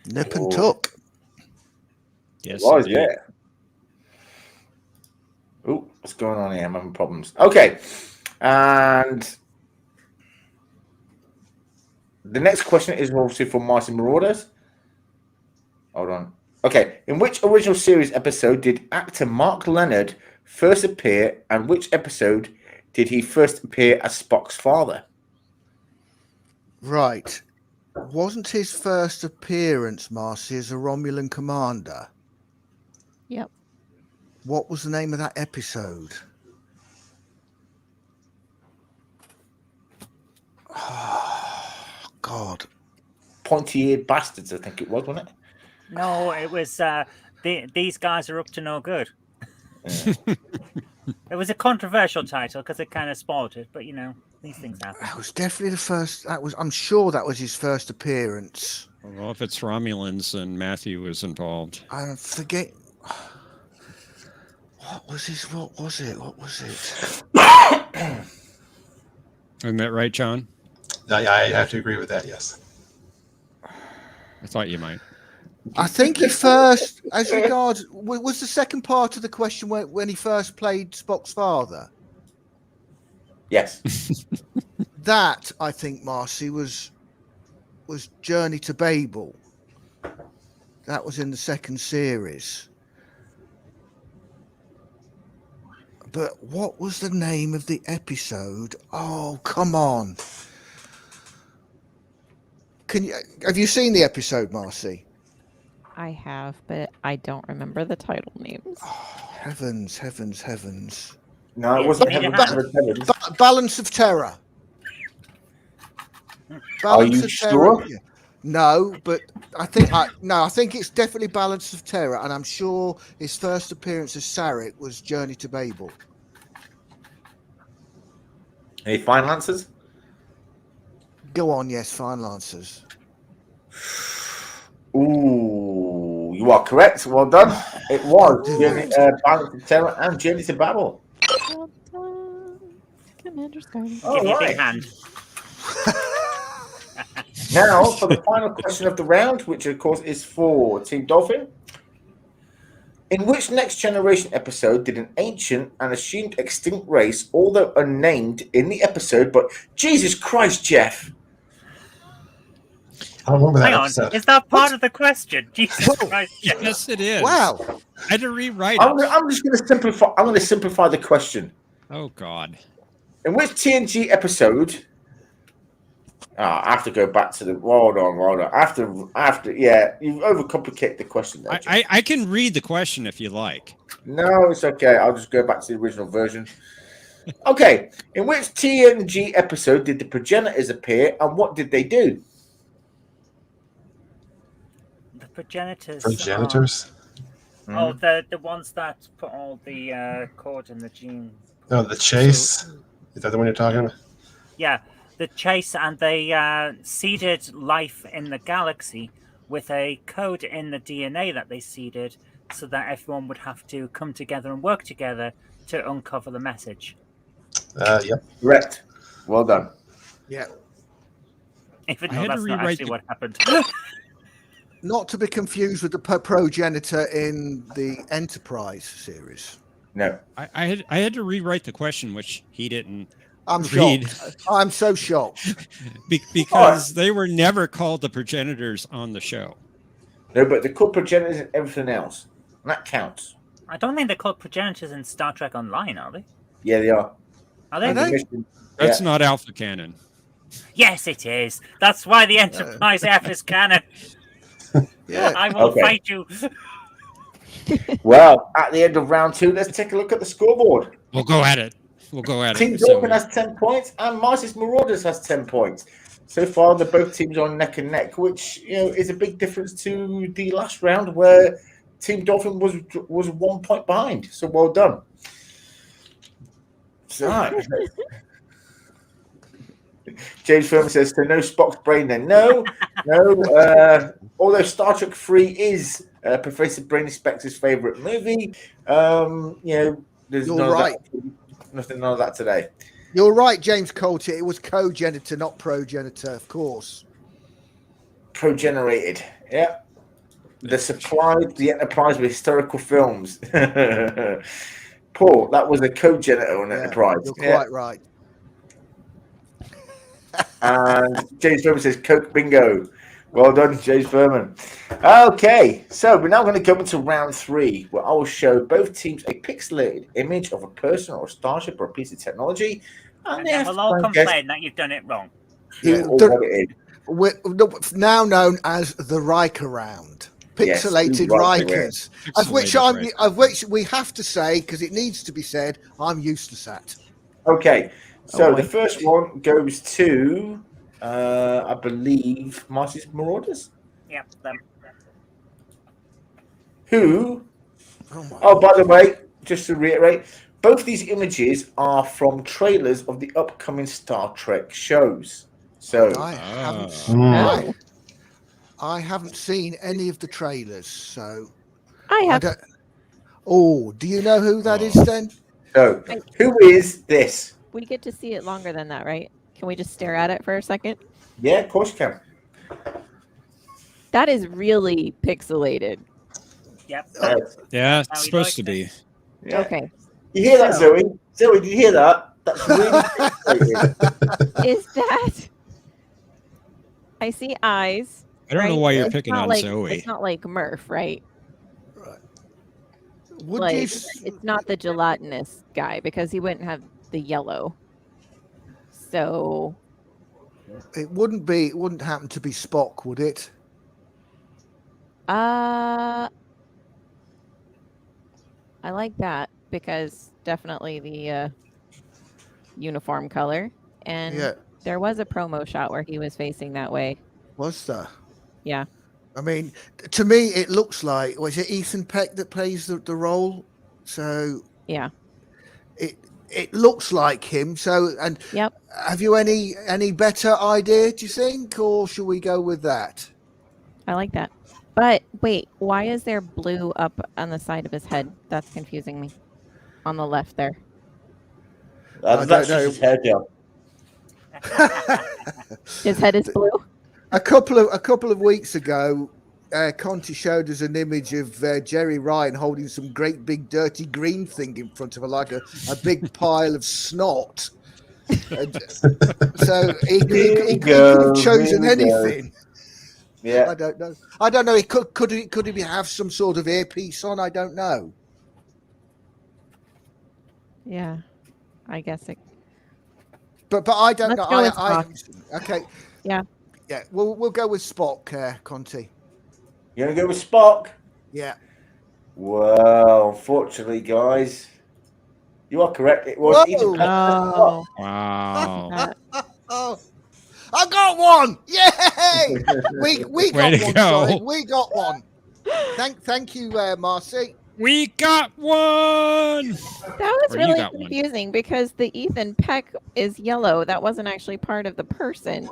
Speaker 6: Nip and tuck.
Speaker 4: Yes,
Speaker 1: it was, yeah. Oh, what's going on here? I'm having problems. Okay. And the next question is obviously from Marcie Marauders. Hold on. Okay. In which original series episode did actor Mark Leonard first appear, and which episode did he first appear as Spock's father?
Speaker 6: Right. Wasn't his first appearance, Marcie, as a Romulan commander?
Speaker 8: Yep.
Speaker 6: What was the name of that episode? Oh, God.
Speaker 1: Pointy-eared bastards, I think it was, wasn't it?
Speaker 7: No, it was these guys are up to no good. Yeah. It was a controversial title because it kind of spoiled it, but you know, these things happen.
Speaker 6: That was definitely the first. I'm sure that was his first appearance.
Speaker 4: Well, if it's Romulans, then Matthew was involved.
Speaker 6: I forget. What was it?
Speaker 4: Isn't that right, John?
Speaker 5: I have to agree with that, yes.
Speaker 4: I thought you might.
Speaker 6: I think he first, as regards, was the second part of the question when he first played Spock's father?
Speaker 1: Yes.
Speaker 6: That, I think, Marcie, was Journey to Babel. That was in the second series. But what was the name of the episode? Oh, come on. Have you seen the episode, Marcie?
Speaker 8: I have, but I don't remember the title names.
Speaker 6: Oh, heavens.
Speaker 1: No, it wasn't Heavens.
Speaker 6: Balance of Terror.
Speaker 1: Are you sure?
Speaker 6: Yeah. No, but I think it's definitely Balance of Terror, and I'm sure his first appearance as Sarek was Journey to Babel.
Speaker 1: Any final answers?
Speaker 6: Go on, yes, final answers.
Speaker 1: Ooh, you are correct. Well done. It was Balance of Terror and Journey to Babel.
Speaker 8: Well done, Commander Scarlet.
Speaker 1: All
Speaker 7: Give you a
Speaker 1: right.
Speaker 7: big hand.
Speaker 1: Now for the final question of the round, which of course is for Team Dolphin. In which Next Generation episode did an ancient and assumed extinct race, although unnamed in the episode, but Jesus Christ, Jeff.
Speaker 5: I don't remember that
Speaker 7: Hang on,
Speaker 5: episode.
Speaker 7: is that part of the question? Jesus Christ.
Speaker 4: Yes, it is.
Speaker 6: Wow.
Speaker 4: I had to rewrite
Speaker 1: I'm
Speaker 4: it.
Speaker 1: just going to simplify. I'm going to simplify the question.
Speaker 4: Oh, God.
Speaker 1: In which TNG episode? I have to go back to the. Hold on. After, yeah, you've overcomplicated the question there. Jeff.
Speaker 4: I can read the question if you like.
Speaker 1: No, it's okay. I'll just go back to the original version. Okay. In which TNG episode did the Progenitors appear, and what did they do?
Speaker 7: The Progenitors.
Speaker 5: Progenitors?
Speaker 7: Oh, the ones that put all the code in the gene.
Speaker 5: No, the Chase. Is that the one you're talking about?
Speaker 7: Yeah, the Chase, and they seeded life in the galaxy with a code in the DNA that they seeded, so that everyone would have to come together and work together to uncover the message.
Speaker 5: Yep.
Speaker 1: Correct. Well done.
Speaker 6: Yeah.
Speaker 7: Even
Speaker 4: I
Speaker 7: though
Speaker 4: had to
Speaker 7: that's not
Speaker 4: rewrite
Speaker 7: actually
Speaker 4: the-
Speaker 7: what happened.
Speaker 6: Not to be confused with the progenitor in the Enterprise series.
Speaker 1: No.
Speaker 4: I had to rewrite the question, which he didn't
Speaker 6: I'm
Speaker 4: read.
Speaker 6: shocked. I'm so shocked.
Speaker 4: Because they were never called the Progenitors on the show.
Speaker 1: No, but the called Progenitors and everything else. And that counts.
Speaker 7: I don't think they're called Progenitors in Star Trek Online, are they?
Speaker 1: Yeah, they are.
Speaker 7: Are they?
Speaker 6: Are they?
Speaker 1: Mission-
Speaker 4: That's
Speaker 1: yeah.
Speaker 4: not Alpha Canon.
Speaker 7: Yes, it is. That's why the Enterprise F is canon.
Speaker 6: Yeah.
Speaker 7: I will
Speaker 1: Okay.
Speaker 7: fight you.
Speaker 1: Well, at the end of round 2, let's take a look at the scoreboard.
Speaker 4: We'll go at it.
Speaker 1: Team
Speaker 4: So,
Speaker 1: Dolphin has 10 points and Marcie's Marauders has 10 points. So far, the both teams are neck and neck, which is a big difference to the last round where Team Dolphin was 1 point behind. So well done. Right. James Furman says, so no Spock's brain then. No. Although Star Trek 3 is Professor Brainy Specs' favourite movie, there's
Speaker 6: You're right.
Speaker 1: None of that today.
Speaker 6: You're right, James Coulter. It was cogenitor, not progenitor, of course.
Speaker 1: Progenerated. Yeah. They supplied the Enterprise with historical films. Paul, that was a cogenitor on Enterprise.
Speaker 6: You're quite right.
Speaker 1: And James Furman says, Coke bingo. Well done, James Furman. Okay, so we're now going to go into round 3, where I will show both teams a pixelated image of a person or a starship or a piece of technology.
Speaker 7: And then we'll all complain that you've done it wrong.
Speaker 6: Now known as the Riker round. Pixelated Rikers. Of which we have to say, because it needs to be said, I'm useless at.
Speaker 1: Okay, so the first one goes to, I believe, Marcie's Marauders.
Speaker 7: Yep, them.
Speaker 1: Who? Oh, by the way, just to reiterate, both these images are from trailers of the upcoming Star Trek shows. So
Speaker 6: I haven't seen any of the trailers, so
Speaker 8: I have.
Speaker 6: Do you know who that is then?
Speaker 1: So, who is this?
Speaker 8: We get to see it longer than that, right? Can we just stare at it for a second?
Speaker 1: Yeah, of course you can.
Speaker 8: That is really pixelated.
Speaker 7: Yep.
Speaker 4: Yeah, it's supposed to be.
Speaker 1: Yeah.
Speaker 8: Okay.
Speaker 1: You hear that, Zoe? Zoe, did you hear that? That's really pixelated.
Speaker 8: Is that? I see eyes.
Speaker 4: I don't know why you're
Speaker 8: It's
Speaker 4: picking
Speaker 8: not
Speaker 4: on
Speaker 8: like,
Speaker 4: Zoe.
Speaker 8: It's not like Murph, right?
Speaker 6: Would
Speaker 8: Like,
Speaker 6: you
Speaker 8: it's not the gelatinous guy because he wouldn't have the yellow. So
Speaker 6: It wouldn't happen to be Spock, would it?
Speaker 8: I like that because definitely the uniform color. And there was a promo shot where he was facing that way.
Speaker 6: Was there?
Speaker 8: Yeah.
Speaker 6: I mean, to me, it looks like, was it Ethan Peck that plays the role? So
Speaker 8: yeah,
Speaker 6: it looks like him. So, and
Speaker 8: yep.
Speaker 6: Have you any better idea? Do you think, or should we go with that?
Speaker 8: I like that. But wait, why is there blue up on the side of his head? That's confusing me. On the left there.
Speaker 1: That's just his hair gel.
Speaker 8: His head is blue.
Speaker 6: A couple of weeks ago, Conti showed us an image of Jerry Ryan holding some great big dirty green thing in front of her, like a big pile of snot. And, so he could have chosen anything.
Speaker 1: Yeah,
Speaker 6: I don't know. He could he have some sort of earpiece on? I don't know.
Speaker 8: Yeah, I guess it.
Speaker 6: But I don't
Speaker 8: Let's
Speaker 6: know.
Speaker 8: go with Spock.
Speaker 6: Okay.
Speaker 8: Yeah.
Speaker 6: Yeah. We'll go with Spock, Conti.
Speaker 1: You're gonna go with Spock?
Speaker 6: Yeah.
Speaker 1: Well, unfortunately, guys, you are correct. It was Ethan Peck.
Speaker 8: Oh.
Speaker 4: Wow.
Speaker 6: Oh, I got one! Yay! We got
Speaker 4: Way to
Speaker 6: one.
Speaker 4: go.
Speaker 6: Sorry. We got one. Thank you, Marcie.
Speaker 4: We got one.
Speaker 8: That was
Speaker 4: Or you
Speaker 8: really
Speaker 4: got one.
Speaker 8: confusing because the Ethan Peck is yellow. That wasn't actually part of the person.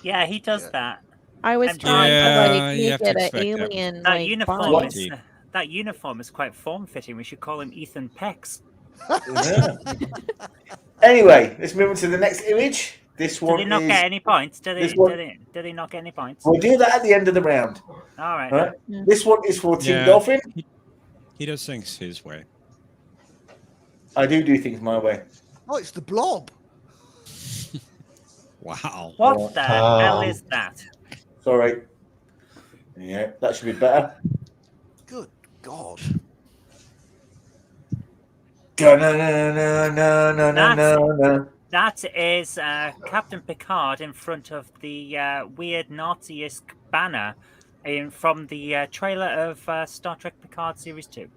Speaker 7: Yeah, he does that.
Speaker 8: I was
Speaker 7: And-
Speaker 8: trying
Speaker 4: Yeah,
Speaker 8: to
Speaker 4: you
Speaker 8: like
Speaker 4: have
Speaker 8: make
Speaker 4: to
Speaker 8: it an
Speaker 4: expect that.
Speaker 8: alien
Speaker 7: That
Speaker 8: like
Speaker 7: uniform
Speaker 8: body.
Speaker 7: is that uniform is quite form fitting. We should call him Ethan Pex.
Speaker 1: Yeah. Anyway, let's move on to the next image. This
Speaker 7: Did
Speaker 1: one
Speaker 7: he not
Speaker 1: is.
Speaker 7: get any points? Did
Speaker 1: this
Speaker 7: he?
Speaker 1: one-
Speaker 7: Did he not get any points?
Speaker 1: We'll do that at the end of the round.
Speaker 7: All right.
Speaker 1: All right.
Speaker 8: Yeah.
Speaker 1: This one is for Team
Speaker 4: Yeah.
Speaker 1: Dolphin.
Speaker 4: He does things his way.
Speaker 1: I do things my way.
Speaker 6: Oh, it's the Blob.
Speaker 4: Wow.
Speaker 7: What the hell is that?
Speaker 1: Sorry. Yeah, that should be better.
Speaker 6: Good God.
Speaker 7: That is Captain Picard in front of the weird Nazi-esque banner from the trailer of Star Trek Picard Series 2.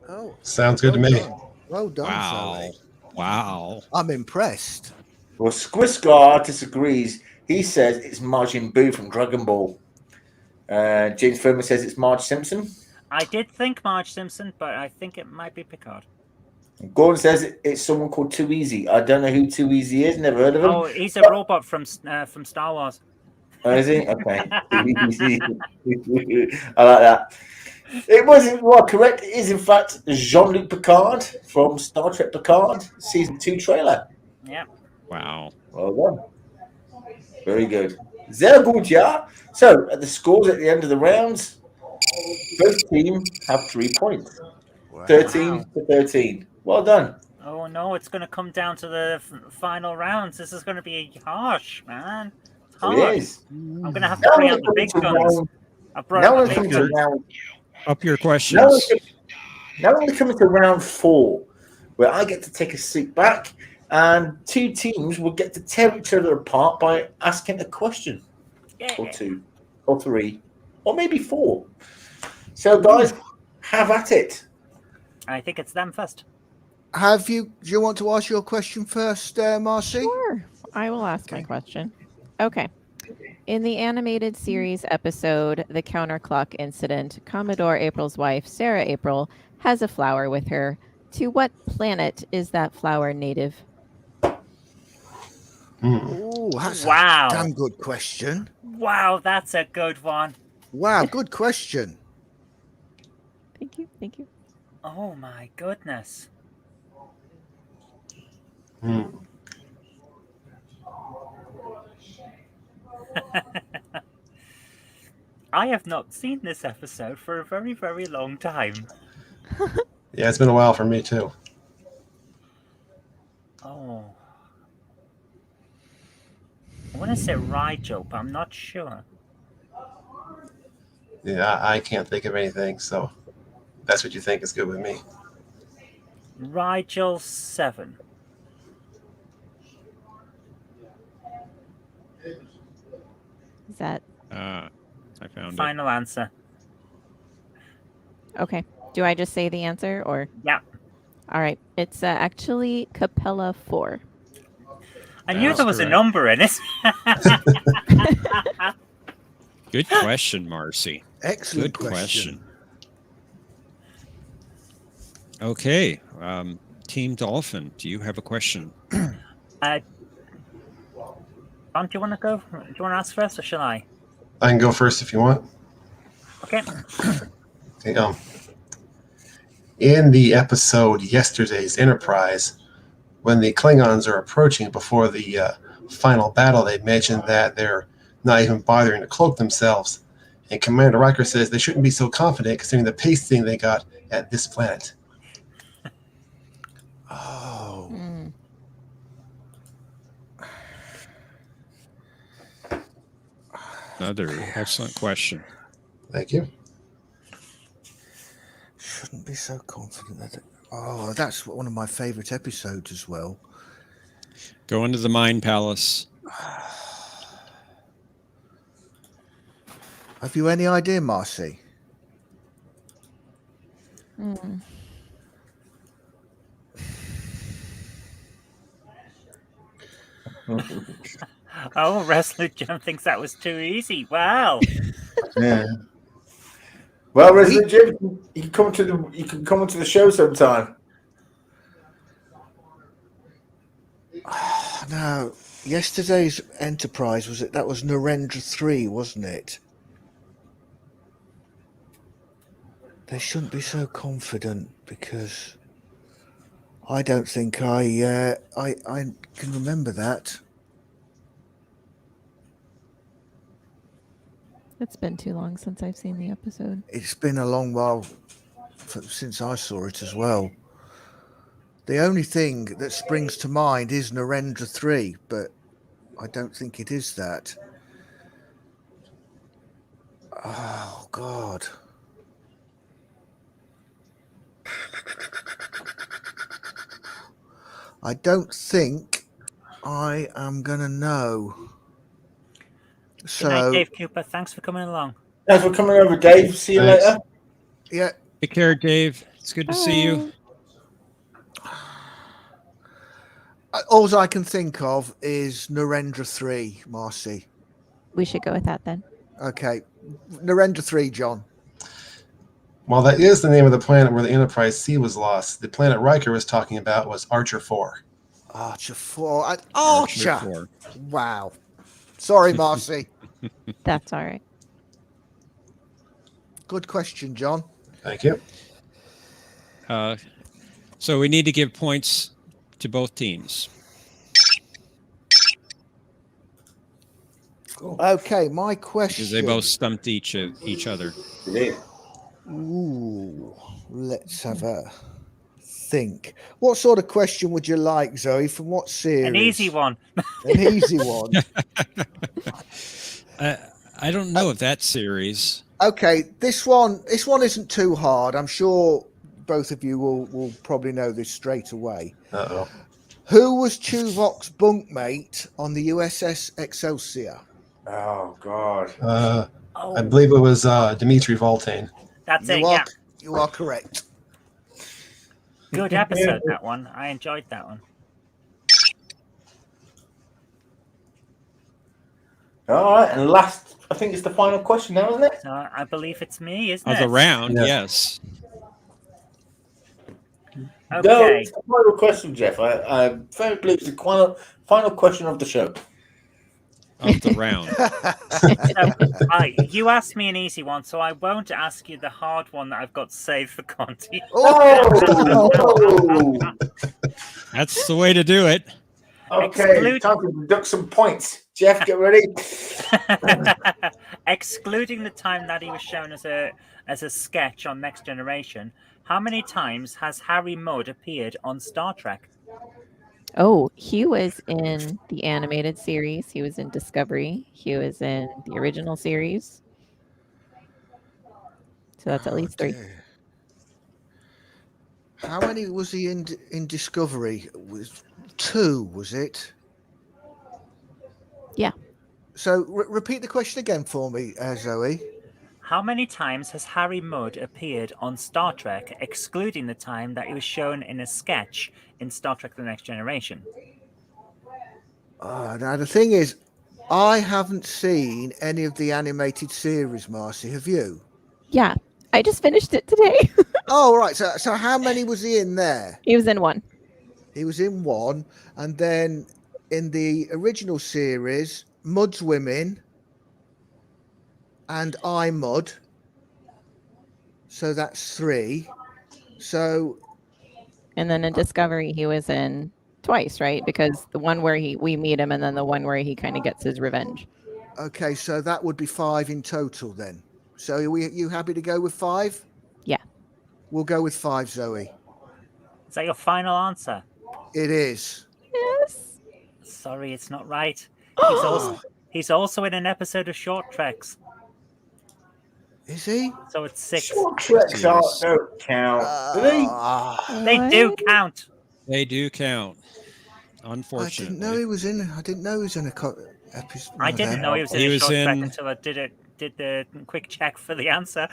Speaker 6: Oh,
Speaker 5: Sounds good to me.
Speaker 6: well done,
Speaker 4: Wow.
Speaker 6: Zoe.
Speaker 4: Wow.
Speaker 6: I'm impressed.
Speaker 1: Well, Squiscar disagrees. He says it's Majin Buu from Dragon Ball. James Furman says it's Marge Simpson.
Speaker 7: I did think Marge Simpson, but I think it might be Picard.
Speaker 1: Gordon says it's someone called Too Easy. I don't know who Too Easy is. Never heard of him.
Speaker 7: Oh, he's a robot from Star Wars.
Speaker 1: Oh, is he? Okay. I like that. It wasn't correct. It is in fact Jean-Luc Picard from Star Trek Picard Season 2 trailer.
Speaker 7: Yeah.
Speaker 4: Wow.
Speaker 1: Well done. Very good. Sehr gut, yeah. So at the scores at the end of the rounds, both teams have 3 points.
Speaker 6: Wow.
Speaker 1: 13 to 13. Well done.
Speaker 7: Oh no, it's going to come down to the final rounds. This is going to be harsh, man. It's harsh.
Speaker 1: It is.
Speaker 7: I'm going to have to bring out the big guns. I brought
Speaker 1: Now
Speaker 7: out
Speaker 1: we're
Speaker 7: the
Speaker 1: coming
Speaker 7: big
Speaker 1: to
Speaker 7: guns.
Speaker 1: round.
Speaker 4: Up your
Speaker 1: Now
Speaker 4: questions.
Speaker 1: we're coming to round 4, where I get to take a seat back, and 2 teams will get to tear each other apart by asking a question, or
Speaker 7: Yeah.
Speaker 1: 2, or 3, or maybe 4. So, guys, have at it.
Speaker 7: I think it's them first.
Speaker 6: Do you want to ask your question first, Marcie?
Speaker 8: Sure. I will ask my question. Okay. In the animated series episode, The Counterclock Incident, Commodore April's wife, Sarah April, has a flower with her. To what planet is that flower native?
Speaker 6: Oh, that's
Speaker 7: Wow.
Speaker 6: a damn good question.
Speaker 7: Wow, that's a good one.
Speaker 6: Wow, good question.
Speaker 8: Thank you. Thank you.
Speaker 7: Oh my goodness. I have not seen this episode for a very, very long time.
Speaker 5: Yeah, it's been a while for me too.
Speaker 7: Oh. I want to say Rigel, but I'm not sure.
Speaker 5: Yeah, I can't think of anything, so that's what you think is good with me.
Speaker 7: Rigel 7.
Speaker 8: Is that
Speaker 4: I found
Speaker 7: Final answer.
Speaker 8: okay? Do I just say the answer or?
Speaker 7: Yeah.
Speaker 8: All right. It's actually Capella 4.
Speaker 7: I knew
Speaker 4: That's
Speaker 7: there was a
Speaker 4: correct.
Speaker 7: number in it.
Speaker 4: it. Good question, Marcie.
Speaker 6: Excellent
Speaker 4: Good
Speaker 6: question.
Speaker 4: Okay. Team Dolphin, do you have a question?
Speaker 7: Don, do you want to go? Do you want to ask first, or shall I?
Speaker 5: I can go first if you want.
Speaker 7: Okay.
Speaker 5: Okay, in the episode Yesterday's Enterprise, when the Klingons are approaching before the final battle, they mentioned that they're not even bothering to cloak themselves. And Commander Riker says they shouldn't be so confident considering the pasting they got at this planet.
Speaker 6: Oh.
Speaker 4: Another excellent question.
Speaker 5: Thank you.
Speaker 6: Shouldn't be so confident that. Oh, that's one of my favorite episodes as well.
Speaker 4: Go into the Mind Palace.
Speaker 6: Have you any idea, Marcie?
Speaker 7: Oh, Resolute Jim thinks that was too easy. Wow.
Speaker 1: Yeah. Well, Resolute Jim, you can come to the show sometime.
Speaker 6: No, yesterday's Enterprise that was Narendra 3, wasn't it? They shouldn't be so confident because I don't think I can remember that.
Speaker 8: It's been too long since I've seen the episode.
Speaker 6: It's been a long while since I saw it as well. The only thing that springs to mind is Narendra 3, but I don't think it is that. Oh, God. I don't think I am going to know.
Speaker 7: Good night, Dave Cooper. Thanks for coming along.
Speaker 1: Thanks for coming over, Dave. See you later.
Speaker 6: Yeah.
Speaker 4: Take care, Dave. It's good to see you.
Speaker 6: All I can think of is Narendra 3, Marcie.
Speaker 8: We should go with that then.
Speaker 6: Okay. Narendra 3, John.
Speaker 5: While that is the name of the planet where the Enterprise C was lost, the planet Riker was talking about was Archer 4.
Speaker 6: Archer 4.
Speaker 4: Archer 4.
Speaker 6: Wow. Sorry, Marcie.
Speaker 8: That's all right.
Speaker 6: Good question, John.
Speaker 5: Thank you.
Speaker 4: So we need to give points to both teams.
Speaker 1: Cool.
Speaker 6: Okay, my question.
Speaker 4: Because they both stumped each other.
Speaker 6: Ooh, let's have a think. What sort of question would you like, Zoe? From what series?
Speaker 7: An easy one.
Speaker 6: An easy one.
Speaker 4: I don't know if that series.
Speaker 6: Okay, this one isn't too hard. I'm sure both of you will probably know this straight away.
Speaker 5: Uh-oh.
Speaker 6: Who was Chuvox bunkmate on the USS Excelsior?
Speaker 1: Oh, God.
Speaker 5: I believe it was Dimitri Voltaine.
Speaker 7: That's it, yeah.
Speaker 6: You are correct.
Speaker 7: Good episode, that one. I enjoyed that one.
Speaker 1: All right, and last, I think it's the final question now, isn't it?
Speaker 7: So I believe it's me, isn't it?
Speaker 4: Of the round,
Speaker 5: Yeah.
Speaker 4: yes.
Speaker 7: Okay.
Speaker 1: No, it's the final question, Jeff. I very believe it's the final question of the show.
Speaker 4: Of the round.
Speaker 7: So, you asked me an easy one, so I won't ask you the hard one that I've got saved for Conti.
Speaker 1: Oh!
Speaker 4: That's the way to do it.
Speaker 1: Okay, time to deduct some points. Jeff, get ready.
Speaker 7: Excluding the time that he was shown as a sketch on Next Generation, how many times has Harry Mudd appeared on Star Trek?
Speaker 8: Oh, he was in the animated series. He was in Discovery. He was in the original series. So that's at least 3.
Speaker 6: Dear. How many was he in Discovery? Was 2, was it?
Speaker 8: Yeah.
Speaker 6: So repeat the question again for me, Zoe.
Speaker 7: How many times has Harry Mudd appeared on Star Trek, excluding the time that he was shown in a sketch in Star Trek The Next Generation?
Speaker 6: Now, the thing is, I haven't seen any of the animated series, Marcie. Have you?
Speaker 8: Yeah. I just finished it today.
Speaker 6: Oh, right. So how many was he in there?
Speaker 8: He was in 1.
Speaker 6: He was in 1. And then in the original series, Mudd's women and I Mudd. So that's 3. So.
Speaker 8: And then in Discovery, he was in twice, right? Because the one where we meet him, and then the one where he kind of gets his revenge.
Speaker 6: Okay, so that would be 5 in total then. So you happy to go with 5?
Speaker 8: Yeah.
Speaker 6: We'll go with 5, Zoe.
Speaker 7: Is that your final answer?
Speaker 6: It is.
Speaker 8: Yes.
Speaker 7: Sorry, it's not right. He's also in an episode of Short Treks.
Speaker 6: Is he?
Speaker 7: So it's 6.
Speaker 1: Short Treks don't count. Do they?
Speaker 7: They do count.
Speaker 4: They do count. Unfortunately,
Speaker 6: I didn't know he was in a episode.
Speaker 7: I didn't know he was in a Short Trek until I did the quick check for the answer.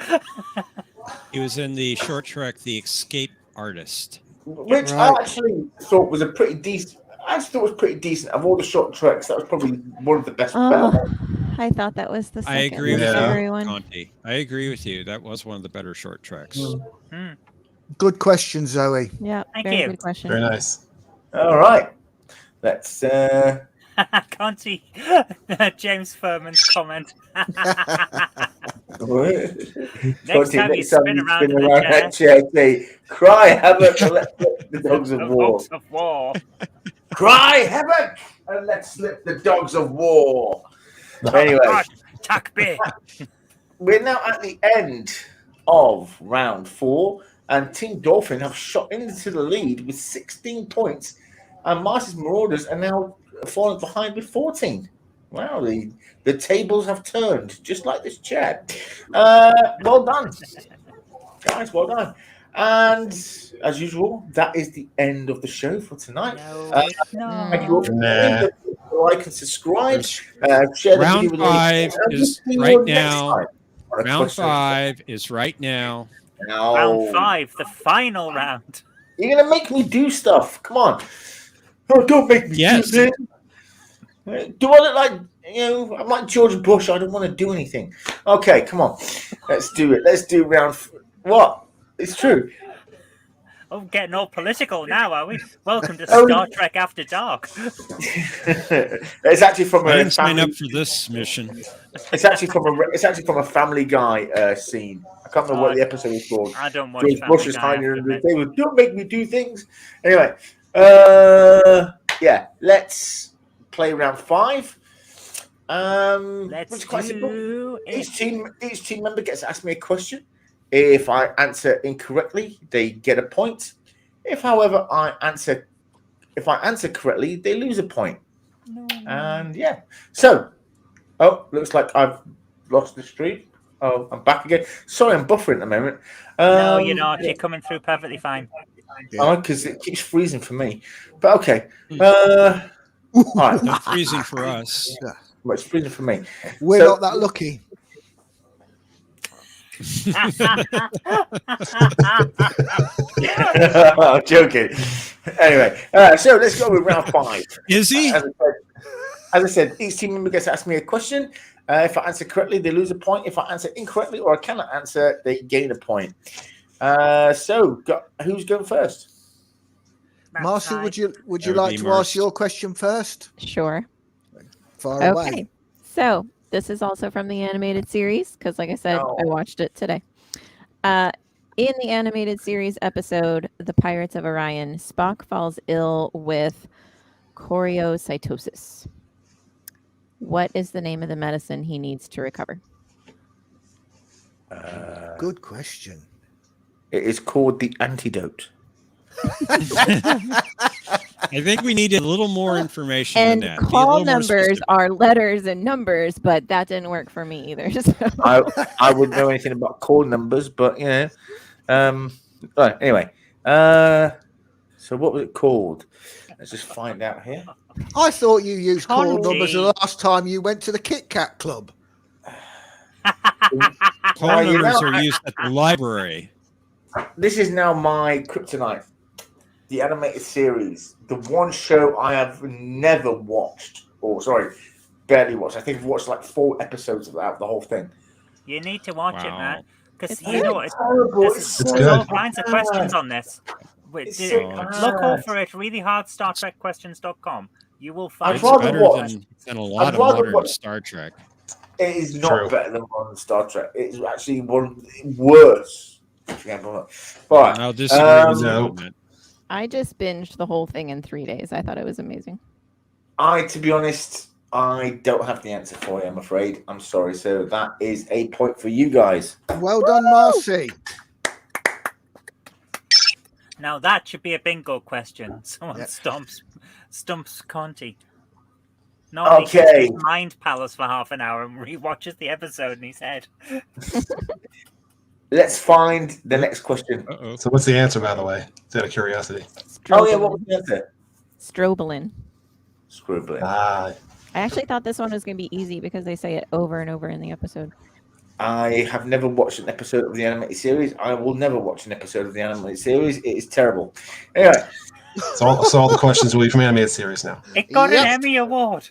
Speaker 4: He was in the Short Trek, The Escape Artist,
Speaker 1: which I actually thought was a pretty decent. I just thought it was pretty decent. Of all the Short Treks, that was probably one of the best.
Speaker 8: I thought that was the second.
Speaker 4: I agree with
Speaker 8: everyone.
Speaker 4: Conti. I agree with you. That was one of the better Short Treks.
Speaker 6: Good question, Zoe.
Speaker 8: Yeah,
Speaker 7: Thank
Speaker 8: very
Speaker 7: you.
Speaker 8: good question.
Speaker 5: Very nice.
Speaker 1: All right, let's.
Speaker 7: Conti, James Furman's comment. Next time you spin around that
Speaker 1: chair, say, "Cry havoc and let's slip the dogs of war." Cry havoc and let's slip the dogs of war. Anyway, we're now at the end of round 4, and Team Dolphin have shot into the lead with 16 points, and Marcie's Marauders are now falling behind with 14. Wow, the tables have turned, just like this chair. Well done, guys, well done. And as usual, that is the end of the show for tonight. Thank you all for playing. Like and subscribe. Share the
Speaker 4: Round
Speaker 1: video with
Speaker 4: 5 is right now. Round 5 is right now.
Speaker 7: Round 5, the final round.
Speaker 1: You're going to make me do stuff. Come on. Oh, don't make me do things. Do I look like, I'm like George Bush? I don't want to do anything. Okay, come on. Let's do it. Let's do round... What? It's true.
Speaker 7: Oh, getting all political now, are we? Welcome to Star Trek After Dark.
Speaker 1: It's actually from
Speaker 4: I didn't sign up for this mission.
Speaker 1: It's actually from a Family Guy scene. I can't remember what the episode is called.
Speaker 7: I don't watch
Speaker 1: George
Speaker 7: Family
Speaker 1: Bush is
Speaker 7: Guy,
Speaker 1: hiding under the table. Don't make me do things. Anyway, yeah, let's play round 5.
Speaker 7: Let's
Speaker 1: which is quite simple.
Speaker 7: it.
Speaker 1: Each team member gets to ask me a question. If I answer incorrectly, they get a point. If, however, I answer correctly, they lose a point. And yeah, so looks like I've lost the stream. Oh, I'm back again. Sorry, I'm buffering at the moment.
Speaker 7: No, you're not. You're coming through perfectly fine.
Speaker 1: Because it keeps freezing for me. But okay. All right.
Speaker 4: Not freezing for us.
Speaker 1: Well, it's freezing for me.
Speaker 6: We're not that lucky.
Speaker 1: I'm joking. Anyway, so let's go with round 5.
Speaker 4: Is he?
Speaker 1: As I said, each team member gets to ask me a question. If I answer correctly, they lose a point. If I answer incorrectly or I cannot answer, they gain a point. So, who's going first?
Speaker 6: Marcie, would you like to ask your question first?
Speaker 8: Sure.
Speaker 6: Far away.
Speaker 8: So this is also from the animated series because, like I said, I watched it today. In the animated series episode, The Pirates of Orion, Spock falls ill with choreocytosis. What is the name of the medicine he needs to recover?
Speaker 6: Good question.
Speaker 1: It is called the antidote.
Speaker 4: I think we needed a little more information
Speaker 8: and
Speaker 4: than that.
Speaker 8: Call numbers are letters and numbers, but that didn't work for me either. So.
Speaker 1: I wouldn't know anything about call numbers, but anyway. So what was it called? Let's just find out here.
Speaker 6: I thought you used call numbers the last time you went to the Kit Kat Club.
Speaker 4: Call numbers are used at the library.
Speaker 1: This is now my kryptonite. The animated series, the one show I have never watched, barely watched. I think I've watched like 4 episodes of that, the whole thing.
Speaker 7: You need to watch it, man, because
Speaker 1: you know
Speaker 7: it's all kinds of questions on this. Look out for it really hard. StarTrekQuestions.com. You will find.
Speaker 4: It's better than a lot of modern Star Trek.
Speaker 1: It is not better than modern Star Trek. It's actually worse can't bother. But
Speaker 4: I'll disagree with you on that.
Speaker 8: I just binged the whole thing in 3 days. I thought it was amazing.
Speaker 1: to be honest, I don't have the answer for you, I'm afraid. I'm sorry. So that is a point for you guys.
Speaker 6: Well done, Marcie.
Speaker 7: Now that should be a bingo question. Someone stumps Conti. No, he gets his mind palace for half an hour and rewatches the episode in his head.
Speaker 1: Let's find the next question.
Speaker 5: So what's the answer, by the way? Is that a curiosity?
Speaker 1: Oh, yeah, what was the answer?
Speaker 8: Strobolin.
Speaker 1: Scribbling.
Speaker 5: Ah.
Speaker 8: I actually thought this one was going to be easy because they say it over and over in the episode.
Speaker 1: I have never watched an episode of the animated series. I will never watch an episode of the animated series. It is terrible. Anyway.
Speaker 5: So all the questions will be from animated series now.
Speaker 7: It got an Emmy Award.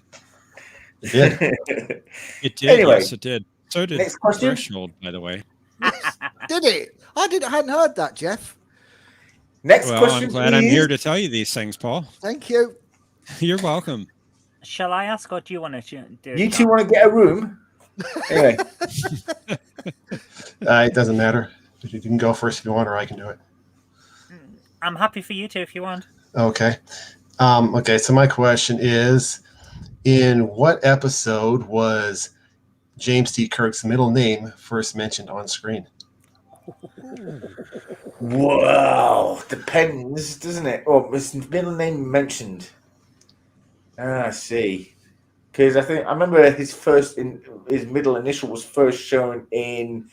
Speaker 5: It did.
Speaker 4: It did.
Speaker 1: Anyway,
Speaker 4: yes, it did. So did
Speaker 1: next question.
Speaker 4: Threshold, by the way.
Speaker 6: Did it? I hadn't heard that, Jeff.
Speaker 1: Next
Speaker 4: Well,
Speaker 1: question.
Speaker 4: I'm glad I'm here to tell you these things, Paul.
Speaker 6: Thank you.
Speaker 4: You're welcome.
Speaker 7: Shall I ask, or do you want to do it?
Speaker 1: You two want to get a room? Anyway.
Speaker 5: It doesn't matter. You can go first if you want, or I can do it.
Speaker 7: I'm happy for you two if you want.
Speaker 5: Okay. Okay, so my question is, in what episode was James T. Kirk's middle name first mentioned on screen?
Speaker 1: Wow. Depends, doesn't it? Oh, his middle name mentioned. I see. Because I remember his middle initial was first shown in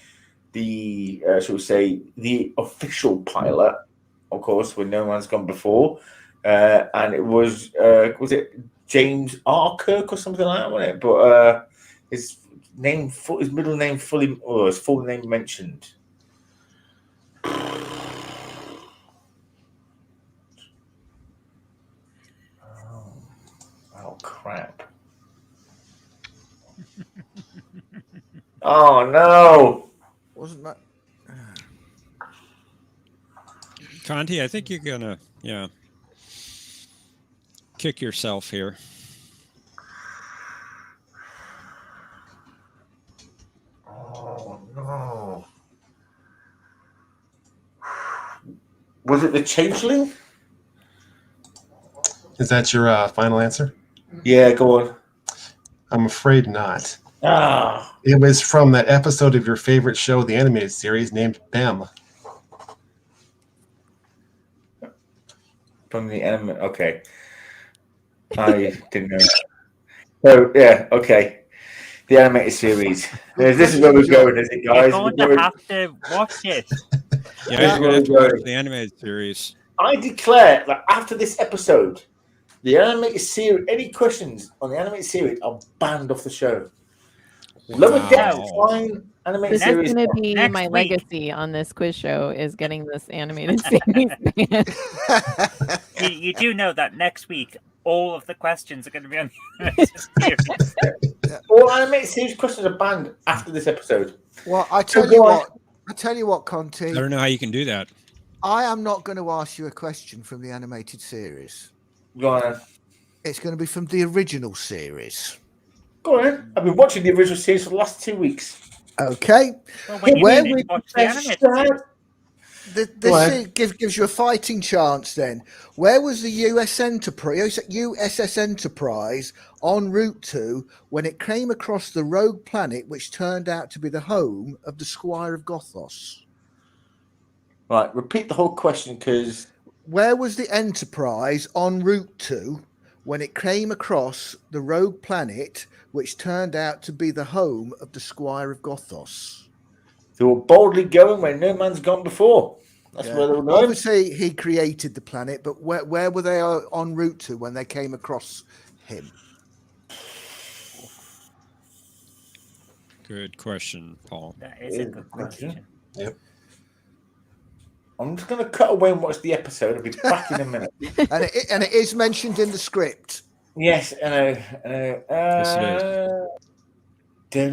Speaker 1: the, shall we say, the official pilot, of course, when No Man's Gone Before. And it was it James R. Kirk or something like that, wasn't it? But his middle name his full name mentioned. Oh crap. Oh no.
Speaker 6: Wasn't that?
Speaker 4: Conti, I think you're gonna, kick yourself here.
Speaker 1: Oh no. Was it the Changeling?
Speaker 5: Is that your final answer?
Speaker 1: Yeah, go on.
Speaker 5: I'm afraid not.
Speaker 1: Ah.
Speaker 5: It was from that episode of your favorite show, the animated series, named Bem.
Speaker 1: From the element, okay. I didn't know that. So yeah, okay. The animated series. This is where we're going, is it, guys?
Speaker 7: You're going to have to watch it.
Speaker 4: Yeah, you're going to have to watch the animated series.
Speaker 1: I declare that after this episode, the animated series, any questions on the animated series are banned off the show. Lower Deck, fine. Animated
Speaker 8: this is
Speaker 1: series.
Speaker 8: going to be my legacy on this quiz show, is getting this animated series banned.
Speaker 7: You do know that next week all of the questions are going to be on the animated series.
Speaker 1: All animated series questions are banned after this episode.
Speaker 6: Well, I tell you what, Conti.
Speaker 4: I don't know how you can do that.
Speaker 6: I am not going to ask you a question from the animated series.
Speaker 1: Go on.
Speaker 6: It's going to be from the original series.
Speaker 1: Go on. I've been watching the original series for the last 2 weeks.
Speaker 6: Okay.
Speaker 7: Where we watch the animated series.
Speaker 6: This gives you a fighting chance then. Where was the USS Enterprise en route to when it came across the rogue planet which turned out to be the home of the Squire of Gothos?
Speaker 1: Right, repeat the whole question because...
Speaker 6: Where was the Enterprise en route to when it came across the rogue planet which turned out to be the home of the Squire of Gothos?
Speaker 1: They were boldly going where no man's gone before. That's where they were going.
Speaker 6: Obviously, he created the planet, but where were they en route to when they came across him?
Speaker 4: Good question, Paul.
Speaker 7: That is a good question.
Speaker 5: Yep.
Speaker 1: I'm just going to cut away and watch the episode. I'll be back in a minute.
Speaker 6: and it is mentioned in the script.
Speaker 1: Yes, I know.
Speaker 4: Yes, it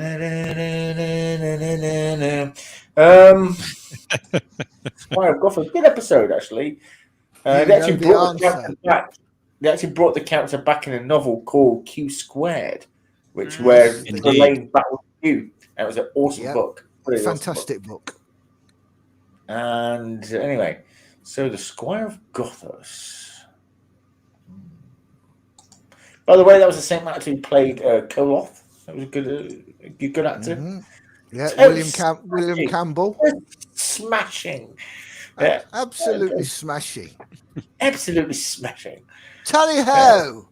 Speaker 4: is.
Speaker 1: Squire of Gotham, good episode actually. They actually brought the character back. They actually brought the character back in a novel called Q Squared, which where Elaine battled Q. And it was an awesome book. Really
Speaker 6: Fantastic book.
Speaker 1: And anyway, so the Squire of Gothos. By the way, that was the same actor who played Koloth. That was a good actor.
Speaker 6: Mm-hmm. Yeah,
Speaker 1: So
Speaker 6: William Campbell.
Speaker 1: Smashing. Yeah.
Speaker 6: Absolutely smashing.
Speaker 1: Absolutely smashing.
Speaker 6: Tally ho!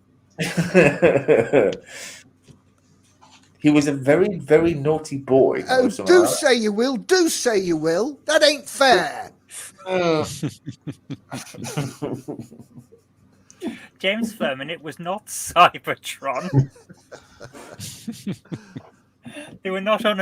Speaker 1: He was a very, very naughty boy.
Speaker 6: Oh, do say you will. Do say you will. That ain't fair.
Speaker 7: James Furman, it was not Cybertron. They were not on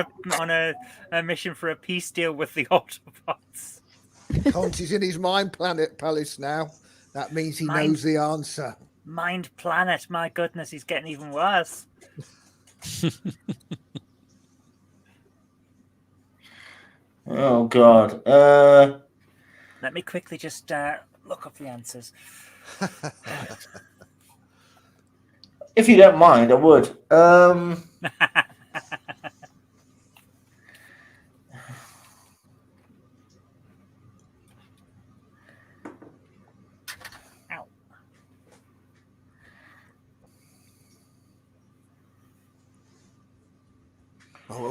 Speaker 7: a mission for a peace deal with the Autobots.
Speaker 6: Conti's in his mind palace now. That means he knows the answer.
Speaker 7: Mind planet, my goodness, he's getting even worse.
Speaker 1: Oh God.
Speaker 7: Let me quickly just look up the answers.
Speaker 1: If you don't mind, I would.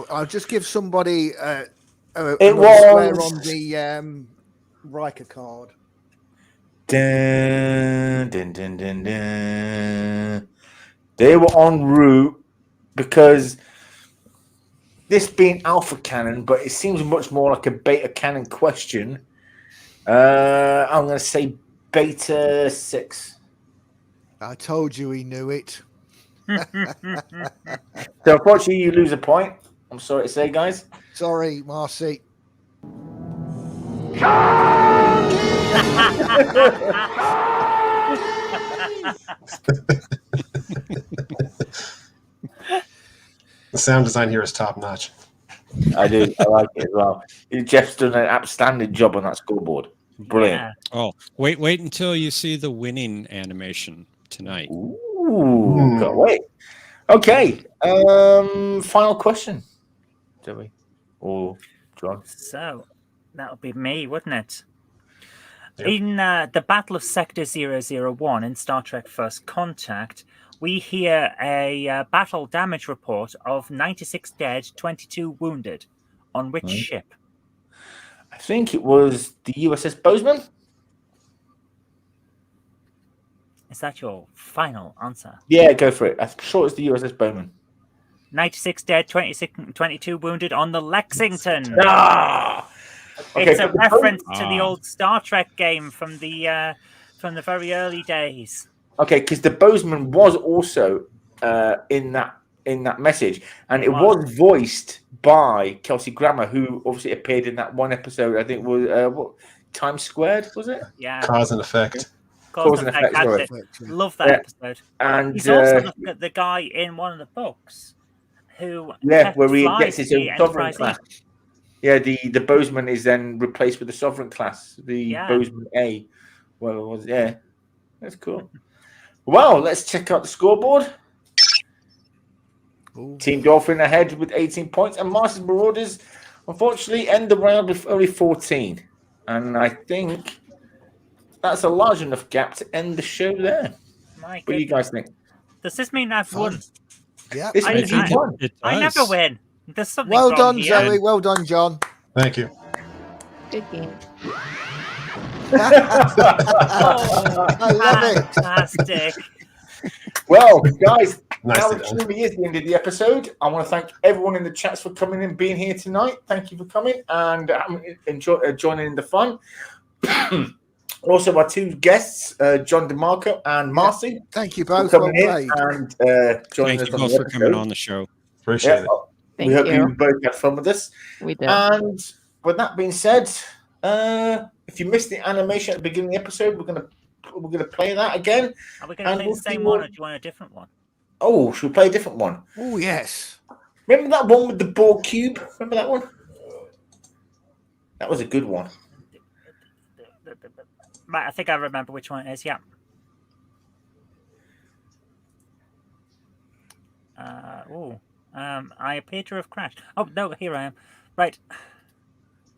Speaker 6: I'll just give somebody
Speaker 1: it
Speaker 6: square
Speaker 1: was
Speaker 6: on the Riker card.
Speaker 1: Dun, dun, dun, dun, dun. They were en route because this being alpha canon, but it seems much more like a beta canon question. I'm going to say beta 6.
Speaker 6: I told you he knew it.
Speaker 1: So unfortunately, you lose a point. I'm sorry to say, guys.
Speaker 6: Sorry, Marcie.
Speaker 5: The sound design here is top notch.
Speaker 1: I do. I like it as well. Jeff's done an outstanding job on that scoreboard. Brilliant.
Speaker 7: Yeah.
Speaker 4: Oh, wait until you see the winning animation tonight.
Speaker 1: Ooh, can't wait. Okay. Final question. Do we? Or John?
Speaker 7: So that would be me, wouldn't it?
Speaker 5: Yep.
Speaker 7: In the Battle of Sector 001 in Star Trek First Contact, we hear a battle damage report of 96 dead, 22 wounded. On which ship?
Speaker 1: I think it was the USS Bozeman.
Speaker 7: Is that your final answer?
Speaker 1: Yeah, go for it. I'm sure it's the USS Bowman.
Speaker 7: 96 dead, 22 wounded on the Lexington.
Speaker 1: Ah! Okay,
Speaker 7: It's a reference to the old Star Trek game from the very early days.
Speaker 1: Okay, because the Bozeman was also in that message, and it was voiced by Kelsey Grammer, who obviously appeared in that one episode. I think it was what Times Squared, was it?
Speaker 7: Yeah,
Speaker 5: Cause and Effect.
Speaker 1: Cause and Effect. Sorry.
Speaker 7: Love that episode.
Speaker 1: And
Speaker 7: he's also the guy in one of the books who
Speaker 1: where he gets his own sovereign
Speaker 7: Enterprise
Speaker 1: class. Yeah, the Bozeman is then replaced with the sovereign class, the Bozeman A. Well, it was that's cool. Well, let's check out the scoreboard. Ooh. Team Dolphin ahead with 18 points, and Marcie's Marauders unfortunately end the round with only 14. And I think that's a large enough gap to end the show there. What do you guys think?
Speaker 7: Does this mean I've won?
Speaker 6: Yeah,
Speaker 7: I never win. There's something
Speaker 6: well
Speaker 7: wrong
Speaker 6: done,
Speaker 7: here.
Speaker 6: Zoe. Well done, John.
Speaker 5: Thank you.
Speaker 8: Good game.
Speaker 6: I love it.
Speaker 7: Fantastic.
Speaker 1: Well, guys,
Speaker 5: Nice
Speaker 1: now
Speaker 5: to
Speaker 1: it
Speaker 5: know.
Speaker 1: truly is the end of the episode. I want to thank everyone in the chats for coming and being here tonight. Thank you for coming and joining in the fun. Also, our two guests, John DeMarco and Marcie.
Speaker 6: Thank you both.
Speaker 1: Coming
Speaker 6: Well
Speaker 1: in
Speaker 6: played.
Speaker 1: and joining
Speaker 4: Thank
Speaker 1: us
Speaker 4: you
Speaker 1: on
Speaker 4: both
Speaker 1: the
Speaker 4: for coming
Speaker 1: episode.
Speaker 4: on the show.
Speaker 5: Appreciate it.
Speaker 8: Thank
Speaker 1: we hope
Speaker 8: you.
Speaker 1: you both had fun with this.
Speaker 8: We did.
Speaker 1: And with that being said, if you missed the animation at the beginning of the episode, we're gonna play that again.
Speaker 7: Are we going to play the same one, or do you want a different one?
Speaker 1: Oh, should we play a different one?
Speaker 6: Oh, yes.
Speaker 1: Remember that one with the Borg cube? Remember that one? That was a good one.
Speaker 7: Right, I think I remember which one it is. Yeah. I appear to have crashed. Oh no, here I am. Right.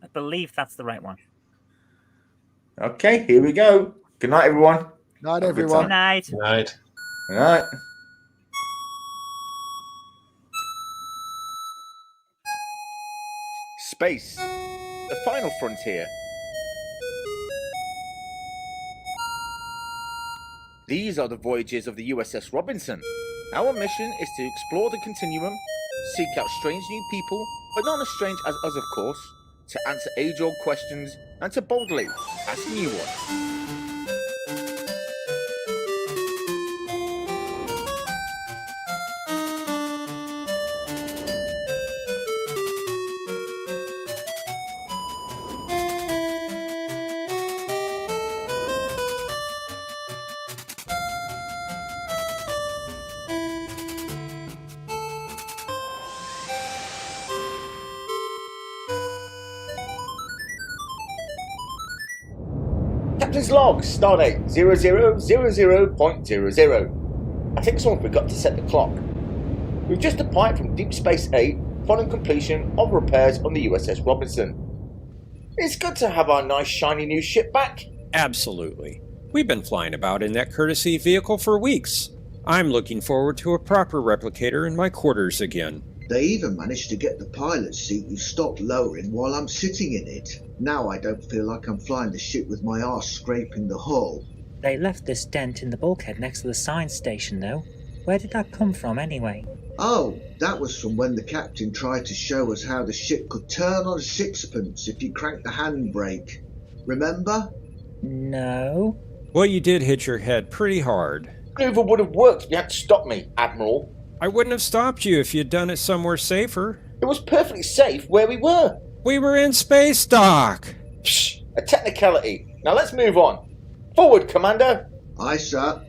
Speaker 7: I believe that's the right one.
Speaker 1: Okay, here we go. Good night, everyone.
Speaker 6: Night,
Speaker 1: Have a good
Speaker 6: everyone.
Speaker 7: Good night.
Speaker 5: Good night.
Speaker 1: Good night. Space, the final frontier. These are the voyages of the USS Robinson. Our mission is to explore the continuum, seek out strange new people, but not as strange as us, of course, to answer age-old questions and to boldly ask new ones. Captain's log, stardate 0000.00. I think someone forgot to set the clock. We've just departed from Deep Space 8 following completion of repairs on the USS Robinson. It's good to have our nice shiny new ship back.
Speaker 9: Absolutely. We've been flying about in that courtesy vehicle for weeks. I'm looking forward to a proper replicator in my quarters again.
Speaker 2: They even managed to get the pilot's seat you stopped lowering while I'm sitting in it. Now I don't feel like I'm flying the ship with my arse scraping the hull.
Speaker 10: They left this dent in the bulkhead next to the science station, though. Where did that come from, anyway?
Speaker 2: Oh, that was from when the captain tried to show us how the ship could turn on a sixpence if you cranked the handbrake. Remember?
Speaker 10: No.
Speaker 9: Well, you did hit your head pretty hard.
Speaker 1: Maneuver would have worked if you hadn't stopped me, Admiral.
Speaker 9: I wouldn't have stopped you if you'd done it somewhere safer.
Speaker 1: It was perfectly safe where we were.
Speaker 9: We were in space dock.
Speaker 1: Psh, a technicality. Now let's move on. Forward, Commander.
Speaker 2: Aye, sir.